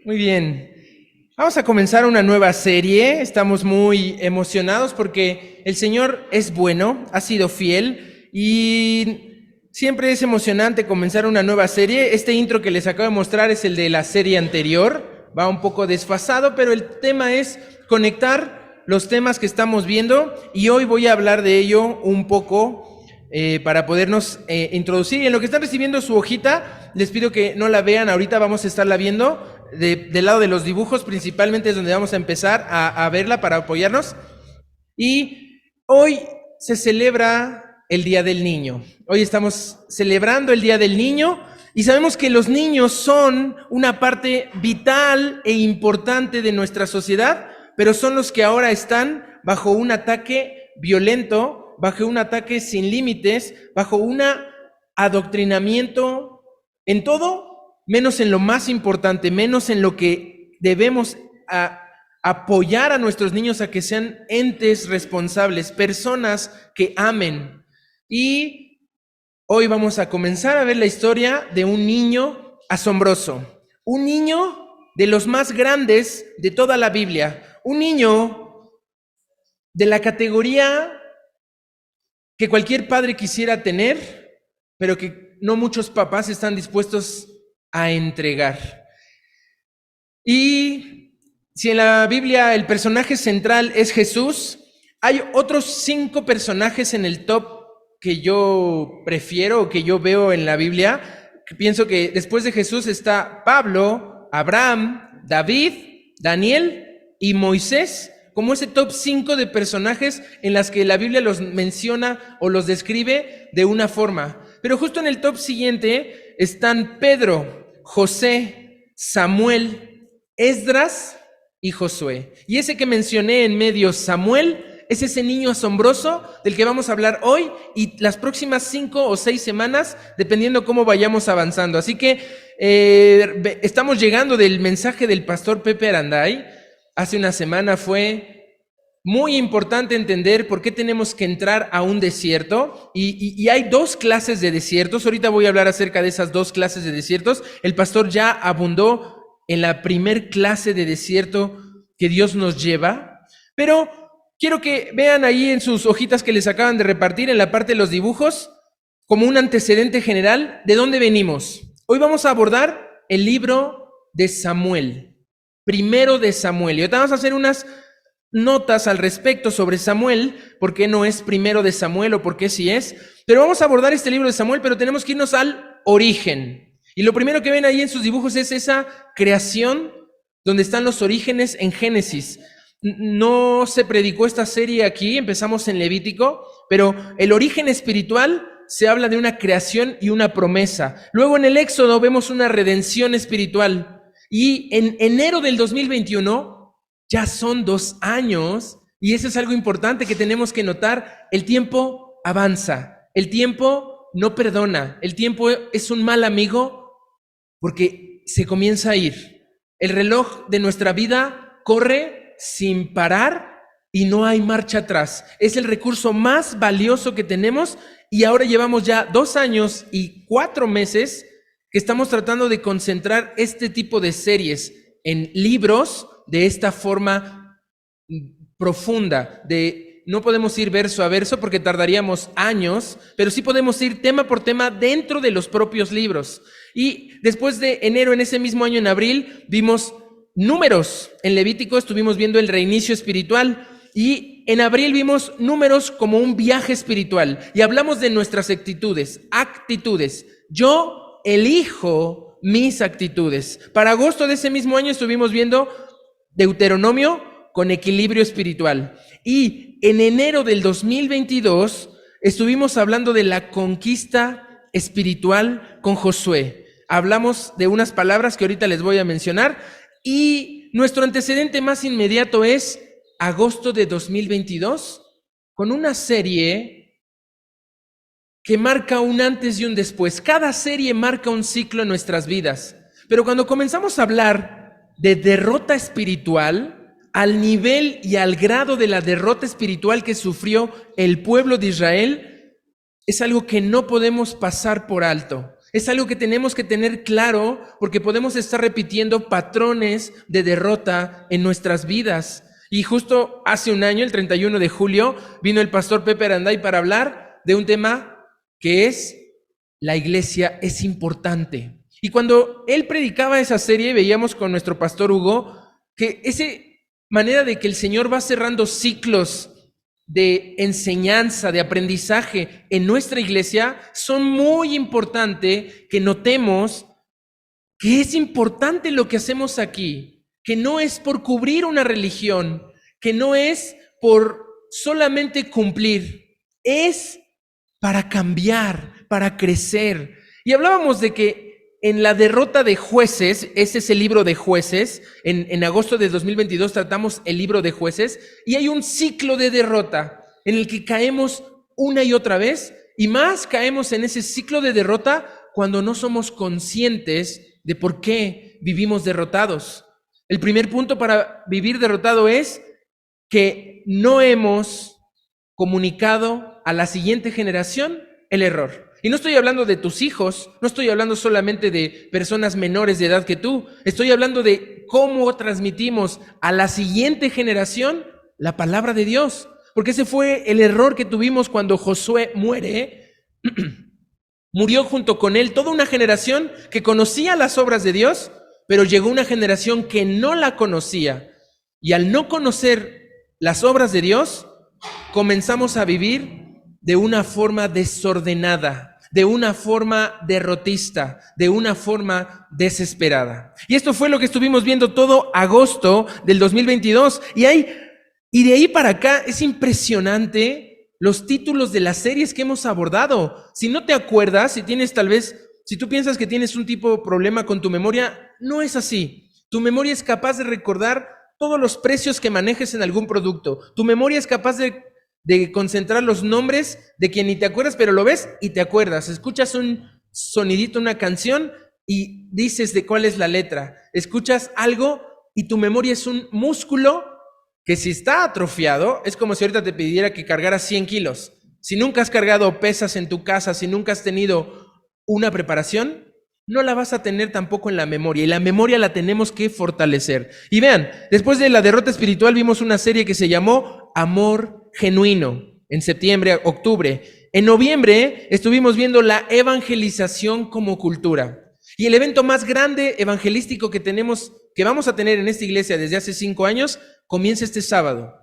Muy bien. Vamos a comenzar una nueva serie. Estamos muy emocionados porque el Señor es bueno, ha sido fiel y siempre es emocionante comenzar una nueva serie. Este intro que les acabo de mostrar es el de la serie anterior. Va un poco desfasado, pero el tema es conectar los temas que estamos viendo y hoy voy a hablar de ello un poco para podernos introducir. Y en lo que están recibiendo su hojita, les pido que no la vean, ahorita vamos a estarla viendo. Del lado de los dibujos principalmente es donde vamos a empezar a verla para apoyarnos. Y hoy se celebra el Día del Niño. Hoy estamos celebrando el Día del Niño y sabemos que los niños son una parte vital e importante de nuestra sociedad, pero son los que ahora están bajo un ataque violento, bajo un ataque sin límites, bajo un adoctrinamiento en todo, menos en lo más importante, menos en lo que debemos apoyar a nuestros niños a que sean entes responsables, personas que amen. Y hoy vamos a comenzar a ver la historia de un niño asombroso, un niño de los más grandes de toda la Biblia, un niño de la categoría que cualquier padre quisiera tener, pero que no muchos papás están dispuestos a entregar. Y si en la Biblia el personaje central es Jesús, hay otros 5 personajes en el top que yo prefiero o que yo veo en la Biblia. Pienso que después de Jesús está Pablo, Abraham, David, Daniel y Moisés, como ese top 5 de personajes en las que la Biblia los menciona o los describe de una forma. Pero justo en el top siguiente están Pedro, José, Samuel, Esdras y Josué. Y ese que mencioné en medio, Samuel, es ese niño asombroso del que vamos a hablar hoy y las próximas 5 o 6 semanas, dependiendo cómo vayamos avanzando. Así que estamos llegando del mensaje del pastor Pepe Aranday. Hace una semana fue muy importante entender por qué tenemos que entrar a un desierto y hay 2 clases de desiertos. Ahorita voy a hablar acerca de esas 2 clases de desiertos. El pastor ya abundó en la primer clase de desierto que Dios nos lleva, pero quiero que vean ahí en sus hojitas que les acaban de repartir en la parte de los dibujos como un antecedente general de dónde venimos. Hoy vamos a abordar el libro de Samuel, primero de Samuel, y ahorita vamos a hacer unas notas al respecto sobre Samuel, por qué no es primero de Samuel o por qué sí es, pero vamos a abordar este libro de Samuel, pero tenemos que irnos al origen. Y lo primero que ven ahí en sus dibujos es esa creación donde están los orígenes en Génesis. No se predicó esta serie aquí, empezamos en Levítico, pero el origen espiritual se habla de una creación y una promesa. Luego en el Éxodo vemos una redención espiritual. Y en enero del 2021 ya son 2 años, y eso es algo importante que tenemos que notar. El tiempo avanza, el tiempo no perdona, el tiempo es un mal amigo porque se comienza a ir. El reloj de nuestra vida corre sin parar y no hay marcha atrás. Es el recurso más valioso que tenemos y ahora llevamos ya 2 años y 4 meses que estamos tratando de concentrar este tipo de series en libros de esta forma profunda. No podemos ir verso a verso porque tardaríamos años, pero sí podemos ir tema por tema dentro de los propios libros. Y después de enero, en ese mismo año, en abril, vimos números. En Levítico estuvimos viendo el reinicio espiritual y en abril vimos números como un viaje espiritual y hablamos de nuestras actitudes. Yo elijo mis actitudes. Para agosto de ese mismo año estuvimos viendo Deuteronomio con equilibrio espiritual. Y en enero del 2022 estuvimos hablando de la conquista espiritual con Josué. Hablamos de unas palabras que ahorita les voy a mencionar y nuestro antecedente más inmediato es agosto de 2022 con una serie que marca un antes y un después. Cada serie marca un ciclo en nuestras vidas, pero cuando comenzamos a hablar de derrota espiritual, al nivel y al grado de la derrota espiritual que sufrió el pueblo de Israel, es algo que no podemos pasar por alto. Es algo que tenemos que tener claro porque podemos estar repitiendo patrones de derrota en nuestras vidas. Y justo hace un año, el 31 de julio, vino el pastor Pepe Aranday para hablar de un tema que es: la iglesia es importante. Y cuando él predicaba esa serie, veíamos con nuestro pastor Hugo que esa manera de que el Señor va cerrando ciclos de enseñanza, de aprendizaje en nuestra iglesia, son muy importantes que notemos que es importante lo que hacemos aquí, que no es por cubrir una religión, que no es por solamente cumplir, es para cambiar, para crecer. Y hablábamos de que en la derrota de Jueces, ese es el libro de Jueces, en agosto de 2022 tratamos el libro de Jueces, y hay un ciclo de derrota en el que caemos una y otra vez, y más caemos en ese ciclo de derrota cuando no somos conscientes de por qué vivimos derrotados. El primer punto para vivir derrotado es que no hemos comunicado a la siguiente generación el error. Y no estoy hablando de tus hijos, no estoy hablando solamente de personas menores de edad que tú, estoy hablando de cómo transmitimos a la siguiente generación la palabra de Dios. Porque ese fue el error que tuvimos cuando Josué muere. Murió junto con él toda una generación que conocía las obras de Dios, pero llegó una generación que no la conocía. Y al no conocer las obras de Dios, comenzamos a vivir de una forma desordenada, de una forma derrotista, de una forma desesperada. Y esto fue lo que estuvimos viendo todo agosto del 2022. Y de ahí para acá es impresionante los títulos de las series que hemos abordado. Si no te acuerdas, si tú piensas que tienes un tipo de problema con tu memoria, no es así. Tu memoria es capaz de recordar todos los precios que manejes en algún producto. Tu memoria es capaz de concentrar los nombres de quien ni te acuerdas, pero lo ves y te acuerdas. Escuchas un sonidito, una canción y dices de cuál es la letra. Escuchas algo y tu memoria es un músculo que si está atrofiado, es como si ahorita te pidiera que cargaras 100 kilos. Si nunca has cargado pesas en tu casa, si nunca has tenido una preparación, no la vas a tener tampoco en la memoria. Y la memoria la tenemos que fortalecer. Y vean, después de la derrota espiritual vimos una serie que se llamó Amor Genuino, en septiembre, octubre. En noviembre estuvimos viendo la evangelización como cultura. Y el evento más grande evangelístico que vamos a tener en esta iglesia desde hace 5 años, comienza este sábado.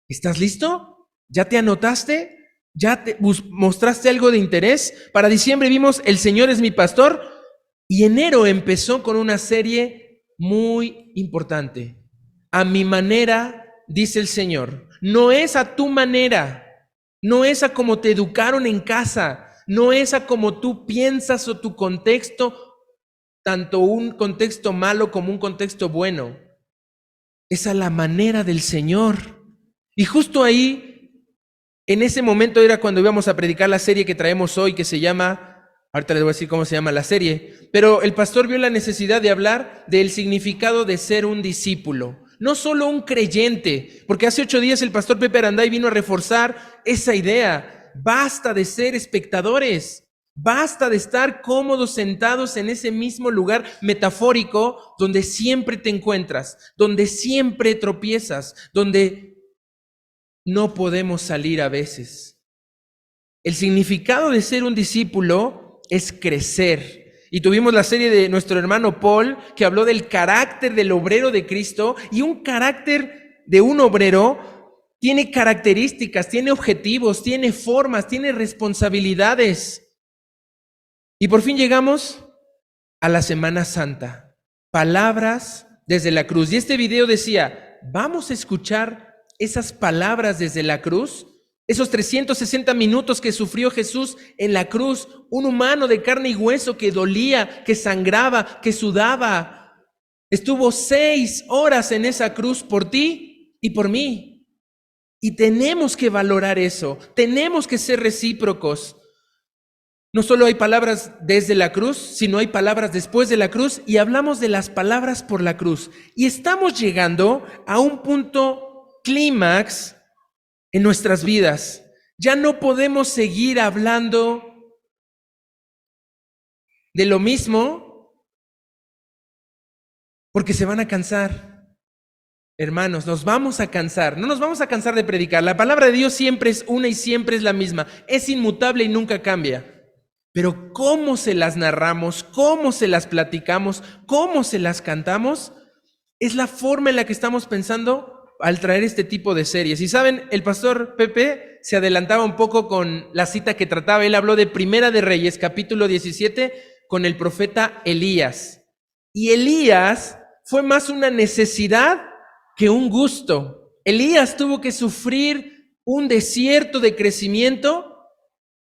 ¿Estás listo? ¿Ya te anotaste? ¿Ya te mostraste algo de interés? Para diciembre vimos El Señor es mi pastor. Y enero empezó con una serie muy importante. A mi manera, dice el Señor. No es a tu manera, no es a como te educaron en casa, no es a como tú piensas o tu contexto, tanto un contexto malo como un contexto bueno. Es a la manera del Señor. Y justo ahí, en ese momento era cuando íbamos a predicar la serie que traemos hoy, que se llama, ahorita les voy a decir cómo se llama la serie, pero el pastor vio la necesidad de hablar del significado de ser un discípulo. No solo un creyente, porque hace 8 días el pastor Pepe Aranday vino a reforzar esa idea. Basta de ser espectadores, basta de estar cómodos sentados en ese mismo lugar metafórico donde siempre te encuentras, donde siempre tropiezas, donde no podemos salir a veces. El significado de ser un discípulo es crecer. Y tuvimos la serie de nuestro hermano Paul, que habló del carácter del obrero de Cristo, y un carácter de un obrero tiene características, tiene objetivos, tiene formas, tiene responsabilidades. Y por fin llegamos a la Semana Santa. Palabras desde la cruz. Y este video decía, vamos a escuchar esas palabras desde la cruz. Esos 360 minutos que sufrió Jesús en la cruz, un humano de carne y hueso que dolía, que sangraba, que sudaba. Estuvo 6 horas en esa cruz por ti y por mí. Y tenemos que valorar eso, tenemos que ser recíprocos. No solo hay palabras desde la cruz, sino hay palabras después de la cruz, y hablamos de las palabras por la cruz. Y estamos llegando a un punto clímax en nuestras vidas. Ya no podemos seguir hablando de lo mismo porque se van a cansar. Hermanos, nos vamos a cansar, no nos vamos a cansar de predicar. La palabra de Dios siempre es una y siempre es la misma, es inmutable y nunca cambia. Pero cómo se las narramos, cómo se las platicamos, cómo se las cantamos, es la forma en la que estamos pensando al traer este tipo de series. Y saben, el pastor Pepe se adelantaba un poco con la cita que trataba. Él habló de Primera de Reyes, capítulo 17, con el profeta Elías. Y Elías fue más una necesidad que un gusto. Elías tuvo que sufrir un desierto de crecimiento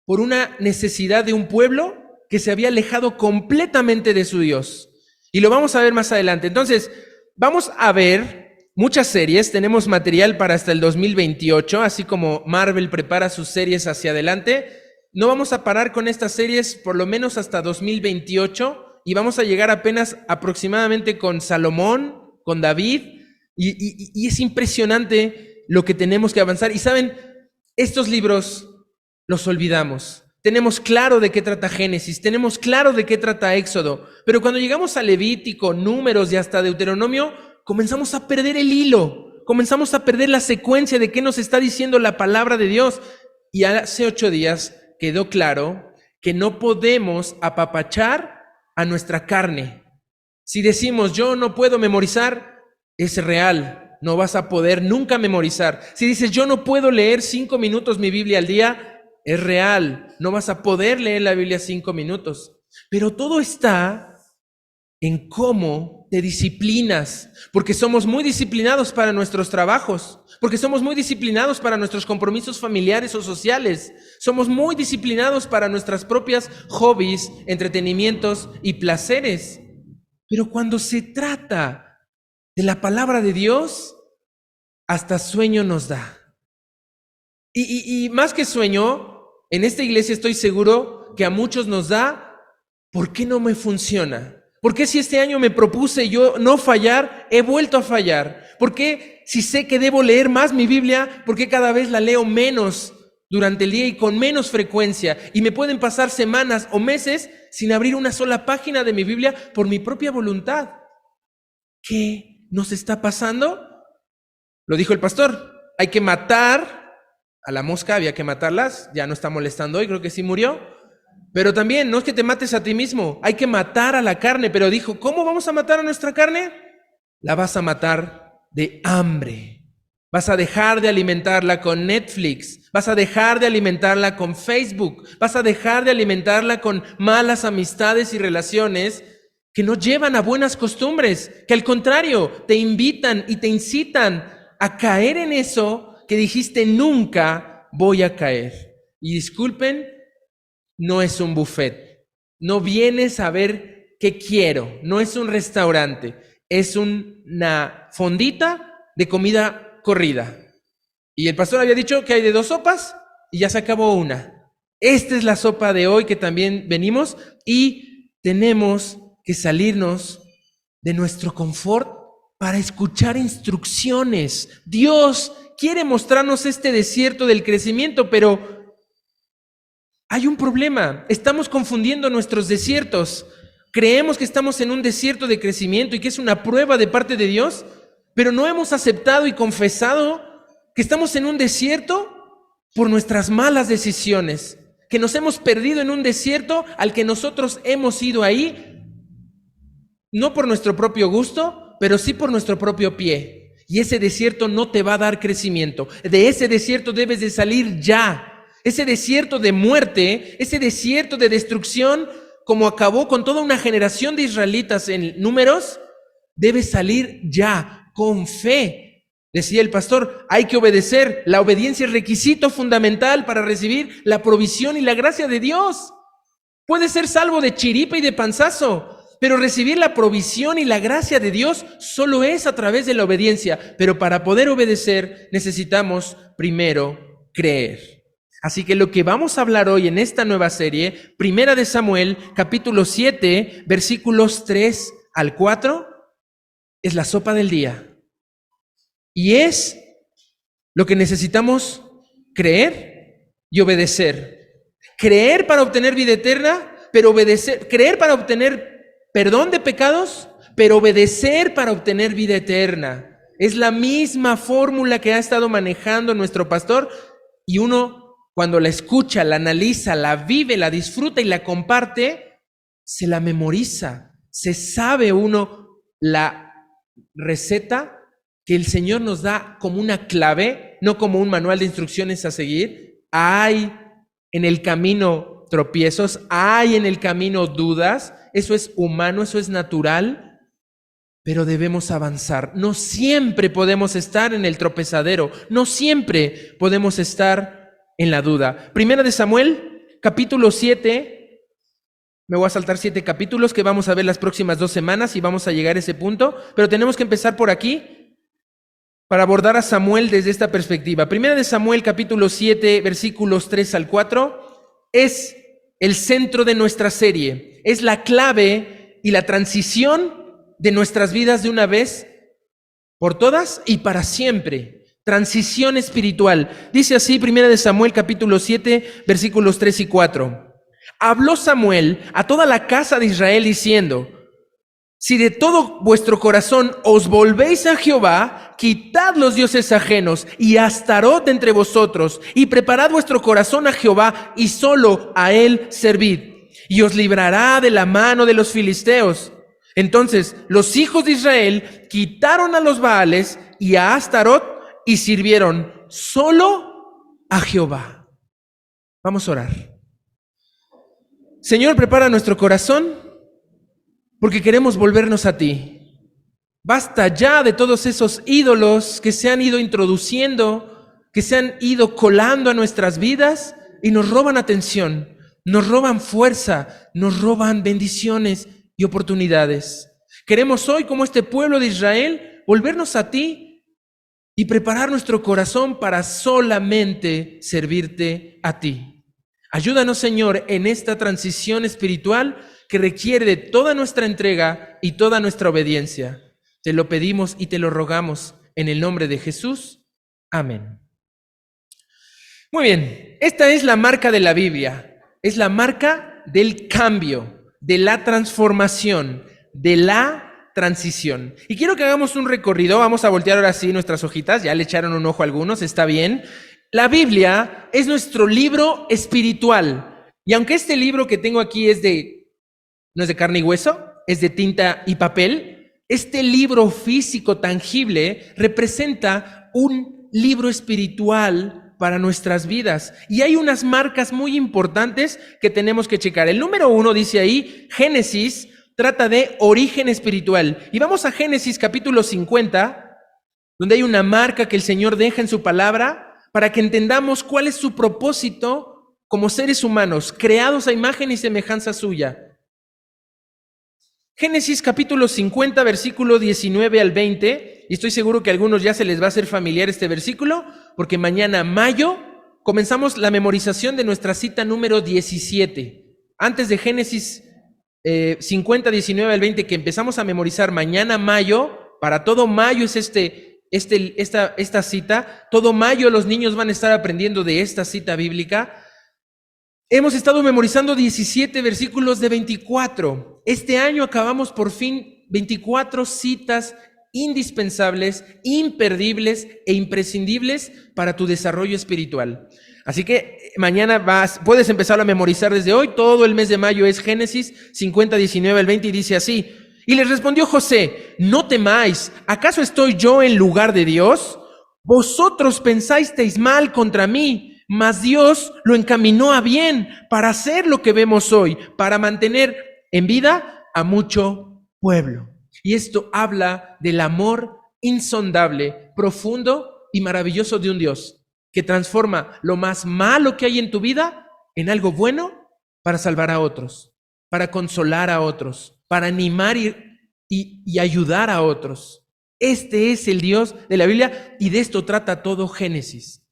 por una necesidad de un pueblo que se había alejado completamente de su Dios. Y lo vamos a ver más adelante. Entonces, vamos a ver muchas series. Tenemos material para hasta el 2028, así como Marvel prepara sus series hacia adelante. No vamos a parar con estas series por lo menos hasta 2028 y vamos a llegar apenas aproximadamente con Salomón, con David. Y es impresionante lo que tenemos que avanzar. Y saben, estos libros los olvidamos. Tenemos claro de qué trata Génesis, tenemos claro de qué trata Éxodo, pero cuando llegamos a Levítico, Números y hasta Deuteronomio, comenzamos a perder el hilo, comenzamos a perder la secuencia de qué nos está diciendo la palabra de Dios. Y hace 8 días quedó claro que no podemos apapachar a nuestra carne. Si decimos, yo no puedo memorizar, es real, no vas a poder nunca memorizar. Si dices, yo no puedo leer 5 minutos mi Biblia al día, es real, no vas a poder leer la Biblia 5 minutos. Pero todo está en cómo te disciplinas, porque somos muy disciplinados para nuestros trabajos, porque somos muy disciplinados para nuestros compromisos familiares o sociales, somos muy disciplinados para nuestras propias hobbies, entretenimientos y placeres. Pero cuando se trata de la palabra de Dios, hasta sueño nos da. Y más que sueño, en esta iglesia estoy seguro que a muchos nos da, ¿por qué no me funciona? ¿Por qué si este año me propuse yo no fallar, he vuelto a fallar? ¿Por qué si sé que debo leer más mi Biblia, por qué cada vez la leo menos durante el día y con menos frecuencia? Y me pueden pasar semanas o meses sin abrir una sola página de mi Biblia por mi propia voluntad. ¿Qué nos está pasando? Lo dijo el pastor, hay que matar a la mosca, había que matarlas, ya no está molestando hoy, creo que sí murió. Pero también, no es que te mates a ti mismo, hay que matar a la carne. Pero dijo, ¿cómo vamos a matar a nuestra carne? La vas a matar de hambre. Vas a dejar de alimentarla con Netflix, vas a dejar de alimentarla con Facebook, vas a dejar de alimentarla con malas amistades y relaciones que no llevan a buenas costumbres, que al contrario te invitan y te incitan a caer en eso que dijiste nunca voy a caer. Y disculpen, no es un buffet, no vienes a ver qué quiero, no es un restaurante, es una fondita de comida corrida. Y el pastor había dicho que hay de 2 sopas y ya se acabó una. Esta es la sopa de hoy que también venimos y tenemos que salirnos de nuestro confort para escuchar instrucciones. Dios quiere mostrarnos este desierto del crecimiento, pero hay un problema. Estamos confundiendo nuestros desiertos. Creemos que estamos en un desierto de crecimiento y que es una prueba de parte de Dios, pero no hemos aceptado y confesado que estamos en un desierto por nuestras malas decisiones, que nos hemos perdido en un desierto al que nosotros hemos ido ahí no por nuestro propio gusto, pero sí por nuestro propio pie. Y ese desierto no te va a dar crecimiento. De ese desierto debes de salir ya. Ese desierto de muerte, ese desierto de destrucción, como acabó con toda una generación de israelitas en Números, debe salir ya, con fe. Decía el pastor, hay que obedecer. La obediencia es requisito fundamental para recibir la provisión y la gracia de Dios. Puedes ser salvo de chiripa y de panzazo, pero recibir la provisión y la gracia de Dios solo es a través de la obediencia. Pero para poder obedecer necesitamos primero creer. Así que lo que vamos a hablar hoy en esta nueva serie, Primera de Samuel, capítulo 7, versículos 3 al 4, es la sopa del día. Y es lo que necesitamos creer y obedecer. Creer para obtener vida eterna, pero obedecer, creer para obtener perdón de pecados, pero obedecer para obtener vida eterna. Es la misma fórmula que ha estado manejando nuestro pastor, y uno, cuando la escucha, la analiza, la vive, la disfruta y la comparte, se la memoriza. Se sabe uno la receta que el Señor nos da como una clave, no como un manual de instrucciones a seguir. Hay en el camino tropiezos, hay en el camino dudas, eso es humano, eso es natural, pero debemos avanzar. No siempre podemos estar en el tropezadero, no siempre podemos estar en la duda. Primera de Samuel, capítulo 7, me voy a saltar 7 capítulos que vamos a ver las próximas 2 semanas y vamos a llegar a ese punto, pero tenemos que empezar por aquí para abordar a Samuel desde esta perspectiva. Primera de Samuel, capítulo 7, versículos 3 al 4, es el centro de nuestra serie, es la clave y la transición de nuestras vidas de una vez por todas y para siempre. Transición espiritual. Dice así, Primera de Samuel, capítulo 7, versículos 3 y 4. Habló Samuel a toda la casa de Israel diciendo: si de todo vuestro corazón os volvéis a Jehová, quitad los dioses ajenos y a Astarot entre vosotros, y preparad vuestro corazón a Jehová, y solo a él servid, y os librará de la mano de los filisteos. Entonces los hijos de Israel quitaron a los Baales y a Astarot y sirvieron solo a Jehová. Vamos a orar. Señor, prepara nuestro corazón, porque queremos volvernos a ti. Basta ya de todos esos ídolos que se han ido introduciendo, que se han ido colando a nuestras vidas y nos roban atención, nos roban fuerza, nos roban bendiciones y oportunidades. Queremos hoy, como este pueblo de Israel, volvernos a ti y preparar nuestro corazón para solamente servirte a ti. Ayúdanos, Señor, en esta transición espiritual que requiere de toda nuestra entrega y toda nuestra obediencia. Te lo pedimos y te lo rogamos en el nombre de Jesús. Amén. Muy bien, esta es la marca de la Biblia. Es la marca del cambio, de la transformación, de la transición. Y quiero que hagamos un recorrido. Vamos a voltear ahora sí nuestras hojitas. Ya le echaron un ojo a algunos, está bien. La Biblia es nuestro libro espiritual. Y aunque este libro que tengo aquí no es de carne y hueso, es de tinta y papel, este libro físico tangible representa un libro espiritual para nuestras vidas. Y hay unas marcas muy importantes que tenemos que checar. El número 1 dice ahí, Génesis trata de origen espiritual. Y vamos a Génesis capítulo 50, donde hay una marca que el Señor deja en su palabra para que entendamos cuál es su propósito como seres humanos, creados a imagen y semejanza suya. Génesis capítulo 50, versículo 19 al 20, y estoy seguro que a algunos ya se les va a hacer familiar este versículo, porque mañana, mayo, comenzamos la memorización de nuestra cita número 17. Antes de Génesis 50, 19 al 20, que empezamos a memorizar mañana, mayo, para todo mayo es esta cita, todo mayo los niños van a estar aprendiendo de esta cita bíblica. Hemos estado memorizando 17 versículos de 24. Este año acabamos por fin 24 citas indispensables, imperdibles e imprescindibles para tu desarrollo espiritual. Así que mañana puedes empezar a memorizar desde hoy. Todo el mes de mayo es Génesis 50, 19 al 20 y dice así: y les respondió José: no temáis, ¿acaso estoy yo en lugar de Dios? Vosotros pensasteis mal contra mí, mas Dios lo encaminó a bien para hacer lo que vemos hoy, para mantener en vida a mucho pueblo. Y esto habla del amor insondable, profundo y maravilloso de un Dios que transforma lo más malo que hay en tu vida en algo bueno para salvar a otros, para consolar a otros, para animar y ayudar a otros. Este es el Dios de la Biblia y de esto trata todo Génesis.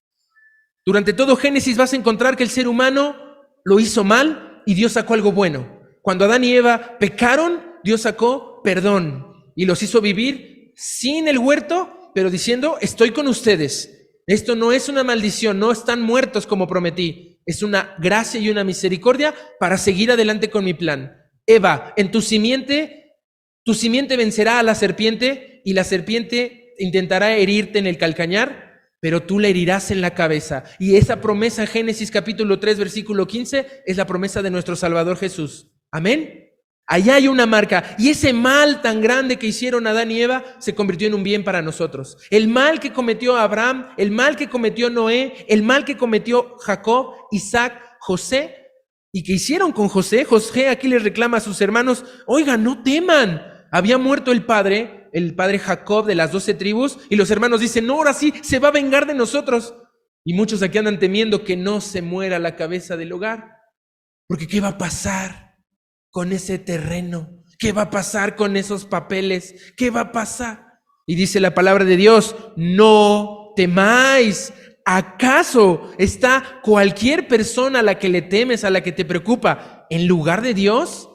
Durante todo Génesis vas a encontrar que el ser humano lo hizo mal y Dios sacó algo bueno. Cuando Adán y Eva pecaron, Dios sacó perdón y los hizo vivir sin el huerto, pero diciendo: estoy con ustedes. Esto no es una maldición, no están muertos como prometí. Es una gracia y una misericordia para seguir adelante con mi plan. Eva, en tu simiente vencerá a la serpiente y la serpiente intentará herirte en el calcañar, pero tú la herirás en la cabeza. Y esa promesa en Génesis capítulo 3, versículo 15, es la promesa de nuestro Salvador Jesús. Amén. Allá hay una marca. Y ese mal tan grande que hicieron Adán y Eva se convirtió en un bien para nosotros. El mal que cometió Abraham, el mal que cometió Noé, el mal que cometió Jacob, Isaac, José, y que hicieron con José. José aquí le reclama a sus hermanos, oigan, no teman. Había muerto el padre Jacob de las 12 tribus, y los hermanos dicen, no, ahora sí, se va a vengar de nosotros. Y muchos aquí andan temiendo que no se muera la cabeza del hogar. Porque ¿qué va a pasar con ese terreno? ¿Qué va a pasar con esos papeles? ¿Qué va a pasar? Y dice la palabra de Dios, no temáis. ¿Acaso está cualquier persona a la que le temes, a la que te preocupa, en lugar de Dios?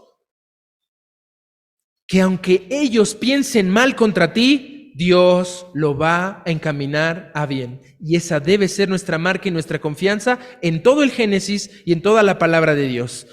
Que aunque ellos piensen mal contra ti, Dios lo va a encaminar a bien. Y esa debe ser nuestra marca y nuestra confianza en todo el Génesis y en toda la palabra de Dios.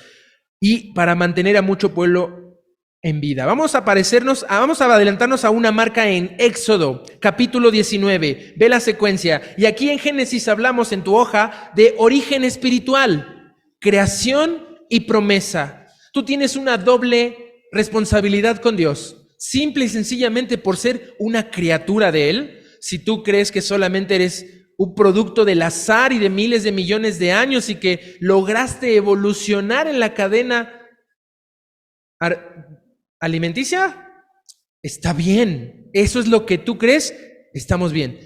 Y para mantener a mucho pueblo en vida. Vamos a adelantarnos a una marca en Éxodo, capítulo 19. Ve la secuencia. Y aquí en Génesis hablamos en tu hoja de origen espiritual, creación y promesa. Tú tienes una doble responsabilidad con Dios, simple y sencillamente por ser una criatura de Él. Si tú crees que solamente eres un producto del azar y de miles de millones de años y que lograste evolucionar en la cadena alimenticia, está bien. Eso es lo que tú crees, estamos bien.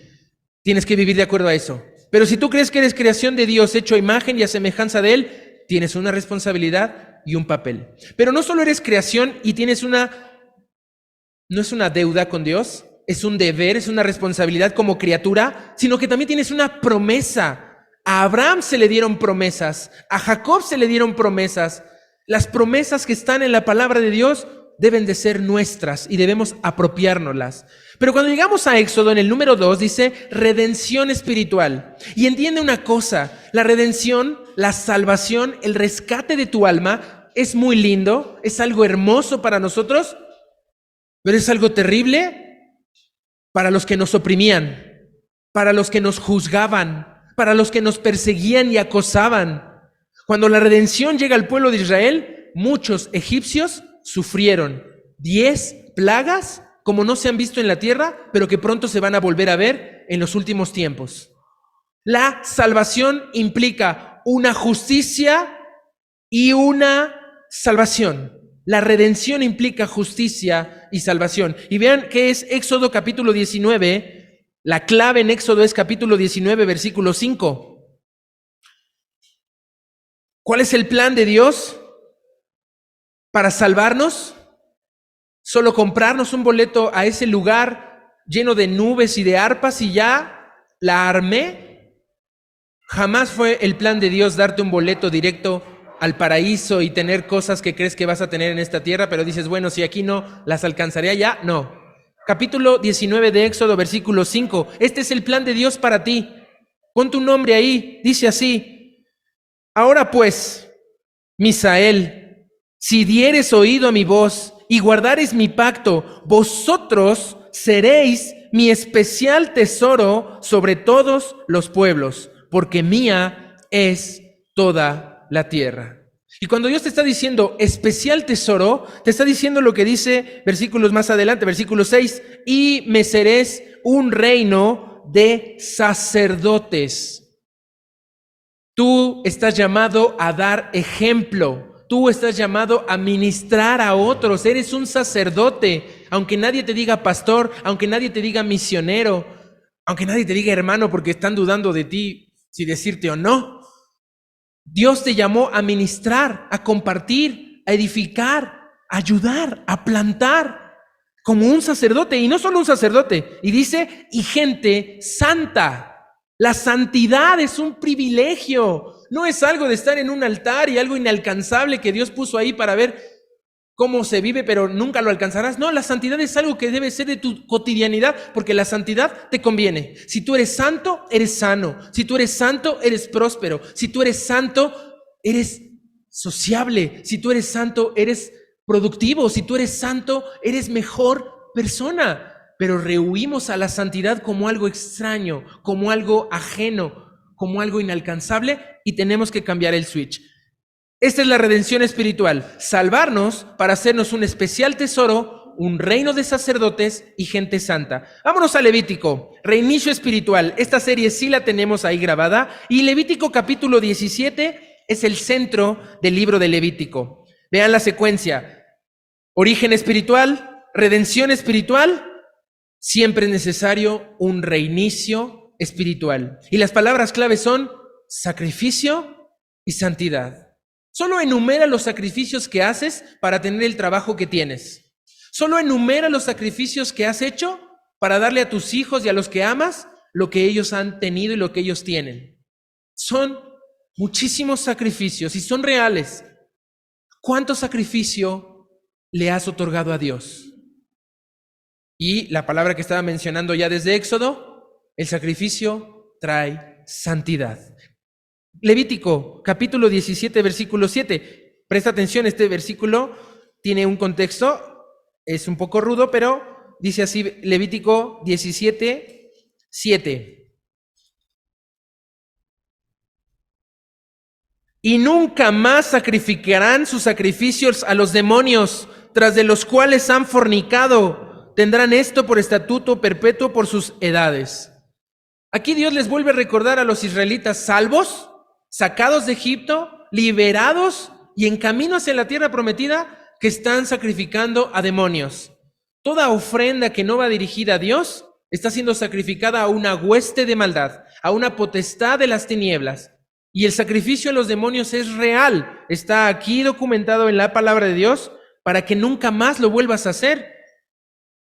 Tienes que vivir de acuerdo a eso. Pero si tú crees que eres creación de Dios, hecho a imagen y a semejanza de Él, tienes una responsabilidad y un papel. Pero no solo eres creación y tienes no es una deuda con Dios, es un deber, es una responsabilidad como criatura, sino que también tienes una promesa. A Abraham se le dieron promesas, a Jacob se le dieron promesas. Las promesas que están en la palabra de Dios deben de ser nuestras y debemos apropiárnoslas. Pero cuando llegamos a Éxodo, en el número 2, dice redención espiritual. Y entiende una cosa, la redención, la salvación, el rescate de tu alma es muy lindo, es algo hermoso para nosotros, pero es algo terrible para los que nos oprimían, para los que nos juzgaban, para los que nos perseguían y acosaban. Cuando la redención llega al pueblo de Israel, muchos egipcios sufrieron 10 plagas como no se han visto en la tierra, pero que pronto se van a volver a ver en los últimos tiempos. La salvación implica una justicia y una salvación. La redención implica justicia y salvación. Y vean que es Éxodo capítulo 19. La clave en Éxodo es capítulo 19, versículo 5. ¿Cuál es el plan de Dios para salvarnos? Solo comprarnos un boleto a ese lugar lleno de nubes y de arpas y ya la armé. Jamás fue el plan de Dios darte un boleto directo al paraíso y tener cosas que crees que vas a tener en esta tierra, pero dices, bueno, si aquí no las alcanzaré allá, no. Capítulo 19 de Éxodo, versículo 5. Este es el plan de Dios para ti. Pon tu nombre ahí, dice así. Ahora pues, Misael, si dieres oído a mi voz y guardares mi pacto, vosotros seréis mi especial tesoro sobre todos los pueblos, porque mía es toda la tierra. Y cuando Dios te está diciendo especial tesoro, te está diciendo lo que dice versículos más adelante, versículo 6, y me seréis un reino de sacerdotes. Tú estás llamado a dar ejemplo, tú estás llamado a ministrar a otros, eres un sacerdote, aunque nadie te diga pastor, aunque nadie te diga misionero, aunque nadie te diga hermano porque están dudando de ti si decirte o no. Dios te llamó a ministrar, a compartir, a edificar, a ayudar, a plantar, como un sacerdote, y no solo un sacerdote, y dice, y gente santa. La santidad es un privilegio, no es algo de estar en un altar y algo inalcanzable que Dios puso ahí para ver cómo se vive, pero nunca lo alcanzarás. No, la santidad es algo que debe ser de tu cotidianidad, porque la santidad te conviene. Si tú eres santo, eres sano. Si tú eres santo, eres próspero. Si tú eres santo, eres sociable. Si tú eres santo, eres productivo. Si tú eres santo, eres mejor persona. Pero rehuimos a la santidad como algo extraño, como algo ajeno, como algo inalcanzable, y tenemos que cambiar el switch. Esta es la redención espiritual, salvarnos para hacernos un especial tesoro, un reino de sacerdotes y gente santa. Vámonos a Levítico, reinicio espiritual. Esta serie sí la tenemos ahí grabada, y Levítico capítulo 17 es el centro del libro de Levítico. Vean la secuencia: origen espiritual, redención espiritual, siempre es necesario un reinicio espiritual. Y las palabras claves son sacrificio y santidad. Solo enumera los sacrificios que haces para tener el trabajo que tienes. Solo enumera los sacrificios que has hecho para darle a tus hijos y a los que amas lo que ellos han tenido y lo que ellos tienen. Son muchísimos sacrificios y son reales. ¿Cuánto sacrificio le has otorgado a Dios? Y la palabra que estaba mencionando ya desde Éxodo, el sacrificio trae santidad. Levítico, capítulo 17, versículo 7. Presta atención, este versículo tiene un contexto, es un poco rudo, pero dice así, Levítico 17, 7. Y nunca más sacrificarán sus sacrificios a los demonios, tras de los cuales han fornicado. Tendrán esto por estatuto perpetuo por sus edades. Aquí Dios les vuelve a recordar a los israelitas salvos, sacados de Egipto, liberados y en camino hacia la tierra prometida, que están sacrificando a demonios. Toda ofrenda que no va dirigida a Dios está siendo sacrificada a una hueste de maldad, a una potestad de las tinieblas. Y el sacrificio a los demonios es real, está aquí documentado en la palabra de Dios para que nunca más lo vuelvas a hacer.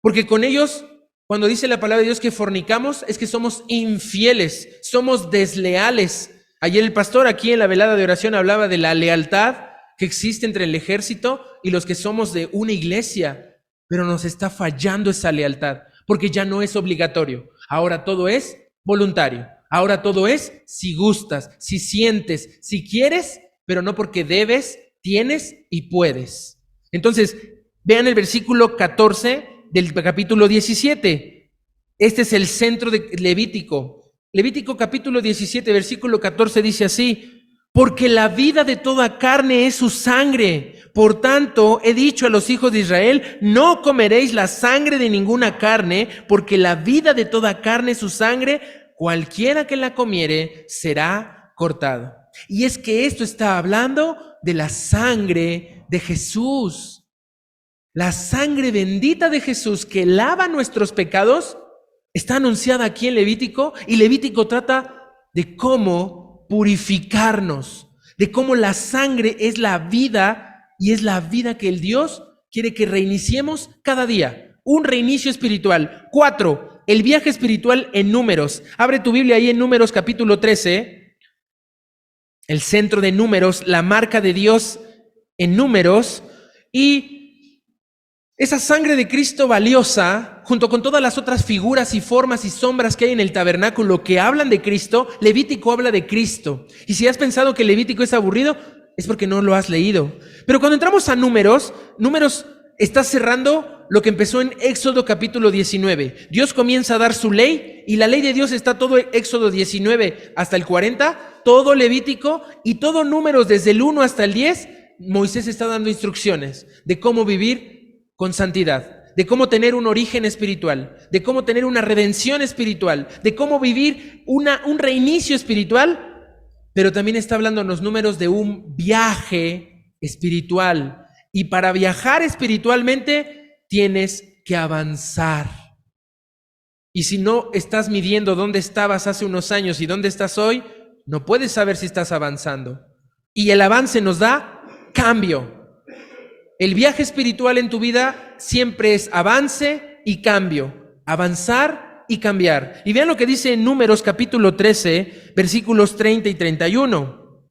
Porque con ellos, cuando dice la palabra de Dios que fornicamos, es que somos infieles, somos desleales. Ayer el pastor aquí en la velada de oración hablaba de la lealtad que existe entre el ejército y los que somos de una iglesia, pero nos está fallando esa lealtad, porque ya no es obligatorio. Ahora todo es voluntario. Ahora todo es si gustas, si sientes, si quieres, pero no porque debes, tienes y puedes. Entonces, vean el versículo 14 del capítulo 17. Este es el centro de Levítico. Levítico capítulo 17, versículo 14 dice así: porque la vida de toda carne es su sangre. Por tanto, he dicho a los hijos de Israel, no comeréis la sangre de ninguna carne, porque la vida de toda carne es su sangre. Cualquiera que la comiere será cortado. Y es que esto está hablando de la sangre de Jesús. La sangre bendita de Jesús que lava nuestros pecados está anunciada aquí en Levítico, y Levítico trata de cómo purificarnos, de cómo la sangre es la vida y es la vida que el Dios quiere que reiniciemos cada día. Un reinicio espiritual. 4. El viaje espiritual en Números. Abre tu Biblia ahí en Números capítulo 13. El centro de Números, la marca de Dios en Números. Y esa sangre de Cristo valiosa, junto con todas las otras figuras y formas y sombras que hay en el tabernáculo que hablan de Cristo, Levítico habla de Cristo. Y si has pensado que Levítico es aburrido, es porque no lo has leído. Pero cuando entramos a Números está cerrando lo que empezó en Éxodo capítulo 19. Dios comienza a dar su ley, y la ley de Dios está todo Éxodo 19 hasta el 40, todo Levítico y todo Números desde el 1 hasta el 10. Moisés está dando instrucciones de cómo vivir con santidad, de cómo tener un origen espiritual, de cómo tener una redención espiritual, de cómo vivir un reinicio espiritual, pero también está hablando en los Números de un viaje espiritual. Y para viajar espiritualmente tienes que avanzar. Y si no estás midiendo dónde estabas hace unos años y dónde estás hoy, no puedes saber si estás avanzando. Y el avance nos da cambio. El viaje espiritual en tu vida siempre es avance y cambio, avanzar y cambiar. Y vean lo que dice en Números capítulo 13, versículos 30 y 31.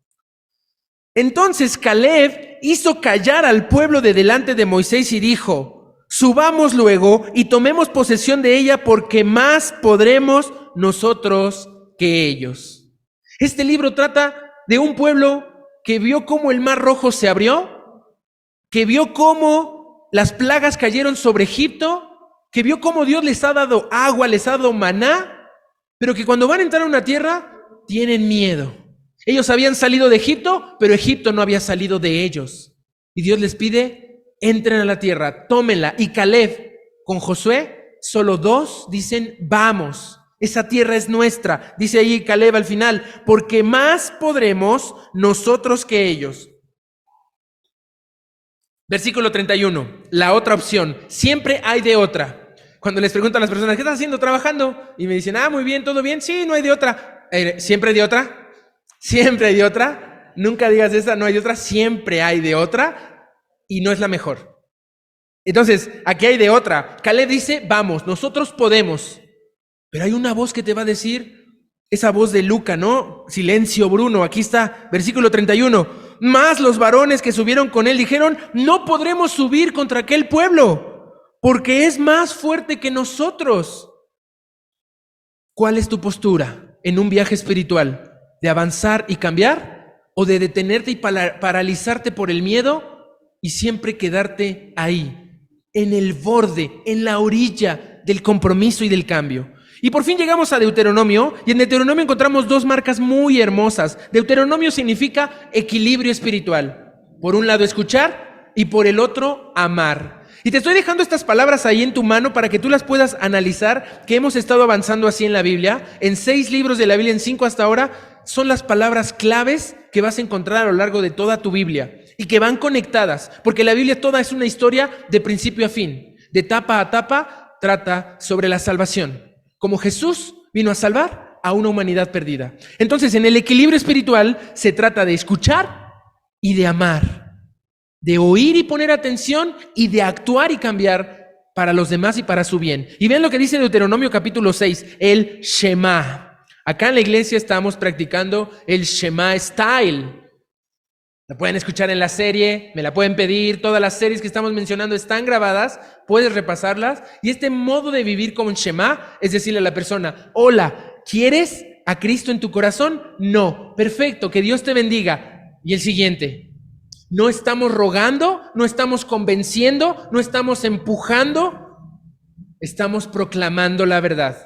Entonces Caleb hizo callar al pueblo de delante de Moisés y dijo: subamos luego y tomemos posesión de ella, porque más podremos nosotros que ellos. Este libro trata de un pueblo que vio cómo el Mar Rojo se abrió, que vio cómo las plagas cayeron sobre Egipto, que vio cómo Dios les ha dado agua, les ha dado maná, pero que cuando van a entrar a una tierra tienen miedo. Ellos habían salido de Egipto, pero Egipto no había salido de ellos. Y Dios les pide: entren a la tierra, tómenla. Y Caleb con Josué, solo dos, dicen: vamos, esa tierra es nuestra. Dice ahí Caleb al final: porque más podremos nosotros que ellos. Versículo 31, la otra opción. Siempre hay de otra. Cuando les preguntan a las personas: ¿qué estás haciendo? ¿Trabajando? Y me dicen: muy bien, ¿todo bien? Sí, no hay de otra. ¿Siempre hay de otra? Siempre hay de otra. Nunca digas esa, no hay de otra. Siempre hay de otra, y no es la mejor. Entonces, aquí hay de otra. Caleb dice: vamos, nosotros podemos. Pero hay una voz que te va a decir, esa voz de Luca, ¿no? Silencio, Bruno. Aquí está, versículo 31. Más los varones que subieron con él dijeron: no podremos subir contra aquel pueblo, porque es más fuerte que nosotros. ¿Cuál es tu postura en un viaje espiritual? ¿De avanzar y cambiar? ¿O de detenerte y paralizarte por el miedo y siempre quedarte ahí, en el borde, en la orilla del compromiso y del cambio? Y por fin llegamos a Deuteronomio, y en Deuteronomio encontramos dos marcas muy hermosas. Deuteronomio significa equilibrio espiritual. Por un lado escuchar y por el otro amar. Y te estoy dejando estas palabras ahí en tu mano para que tú las puedas analizar, que hemos estado avanzando así en la Biblia. En 6 libros de la Biblia, en 5 hasta ahora, son las palabras claves que vas a encontrar a lo largo de toda tu Biblia y que van conectadas, porque la Biblia toda es una historia de principio a fin, de tapa a tapa, trata sobre la salvación, como Jesús vino a salvar a una humanidad perdida. Entonces, en el equilibrio espiritual se trata de escuchar y de amar, de oír y poner atención, y de actuar y cambiar para los demás y para su bien. Y vean lo que dice Deuteronomio capítulo 6, el Shema. Acá en la iglesia estamos practicando el Shema Style. La pueden escuchar en la serie, me la pueden pedir. Todas las series que estamos mencionando están grabadas, puedes repasarlas. Y este modo de vivir como Shema es decirle a la persona: hola, ¿quieres a Cristo en tu corazón? No, perfecto, que Dios te bendiga. Y el siguiente: no estamos rogando, no estamos convenciendo, no estamos empujando, estamos proclamando la verdad.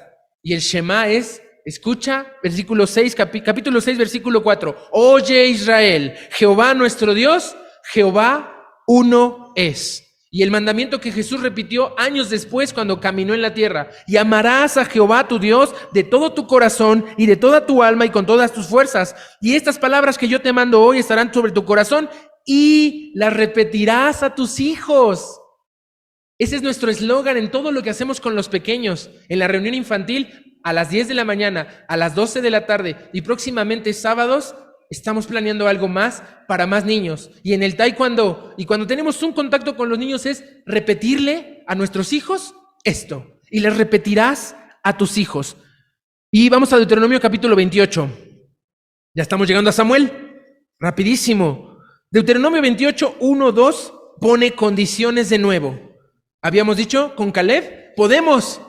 Y el Shema es: escucha, versículo 6, capítulo 6, versículo 4. Oye, Israel, Jehová nuestro Dios, Jehová uno es. Y el mandamiento que Jesús repitió años después cuando caminó en la tierra: y amarás a Jehová tu Dios de todo tu corazón y de toda tu alma y con todas tus fuerzas. Y estas palabras que yo te mando hoy estarán sobre tu corazón y las repetirás a tus hijos. Ese es nuestro eslogan en todo lo que hacemos con los pequeños. En la reunión infantil, a las 10 de la mañana, a las 12 de la tarde y próximamente sábados, estamos planeando algo más para más niños. Y en el taekwondo, y cuando tenemos un contacto con los niños, es repetirle a nuestros hijos esto. Y les repetirás a tus hijos. Y vamos a Deuteronomio capítulo 28. Ya estamos llegando a Samuel. Rapidísimo. Deuteronomio 28, 1, 2 pone condiciones de nuevo. Habíamos dicho con Caleb: podemos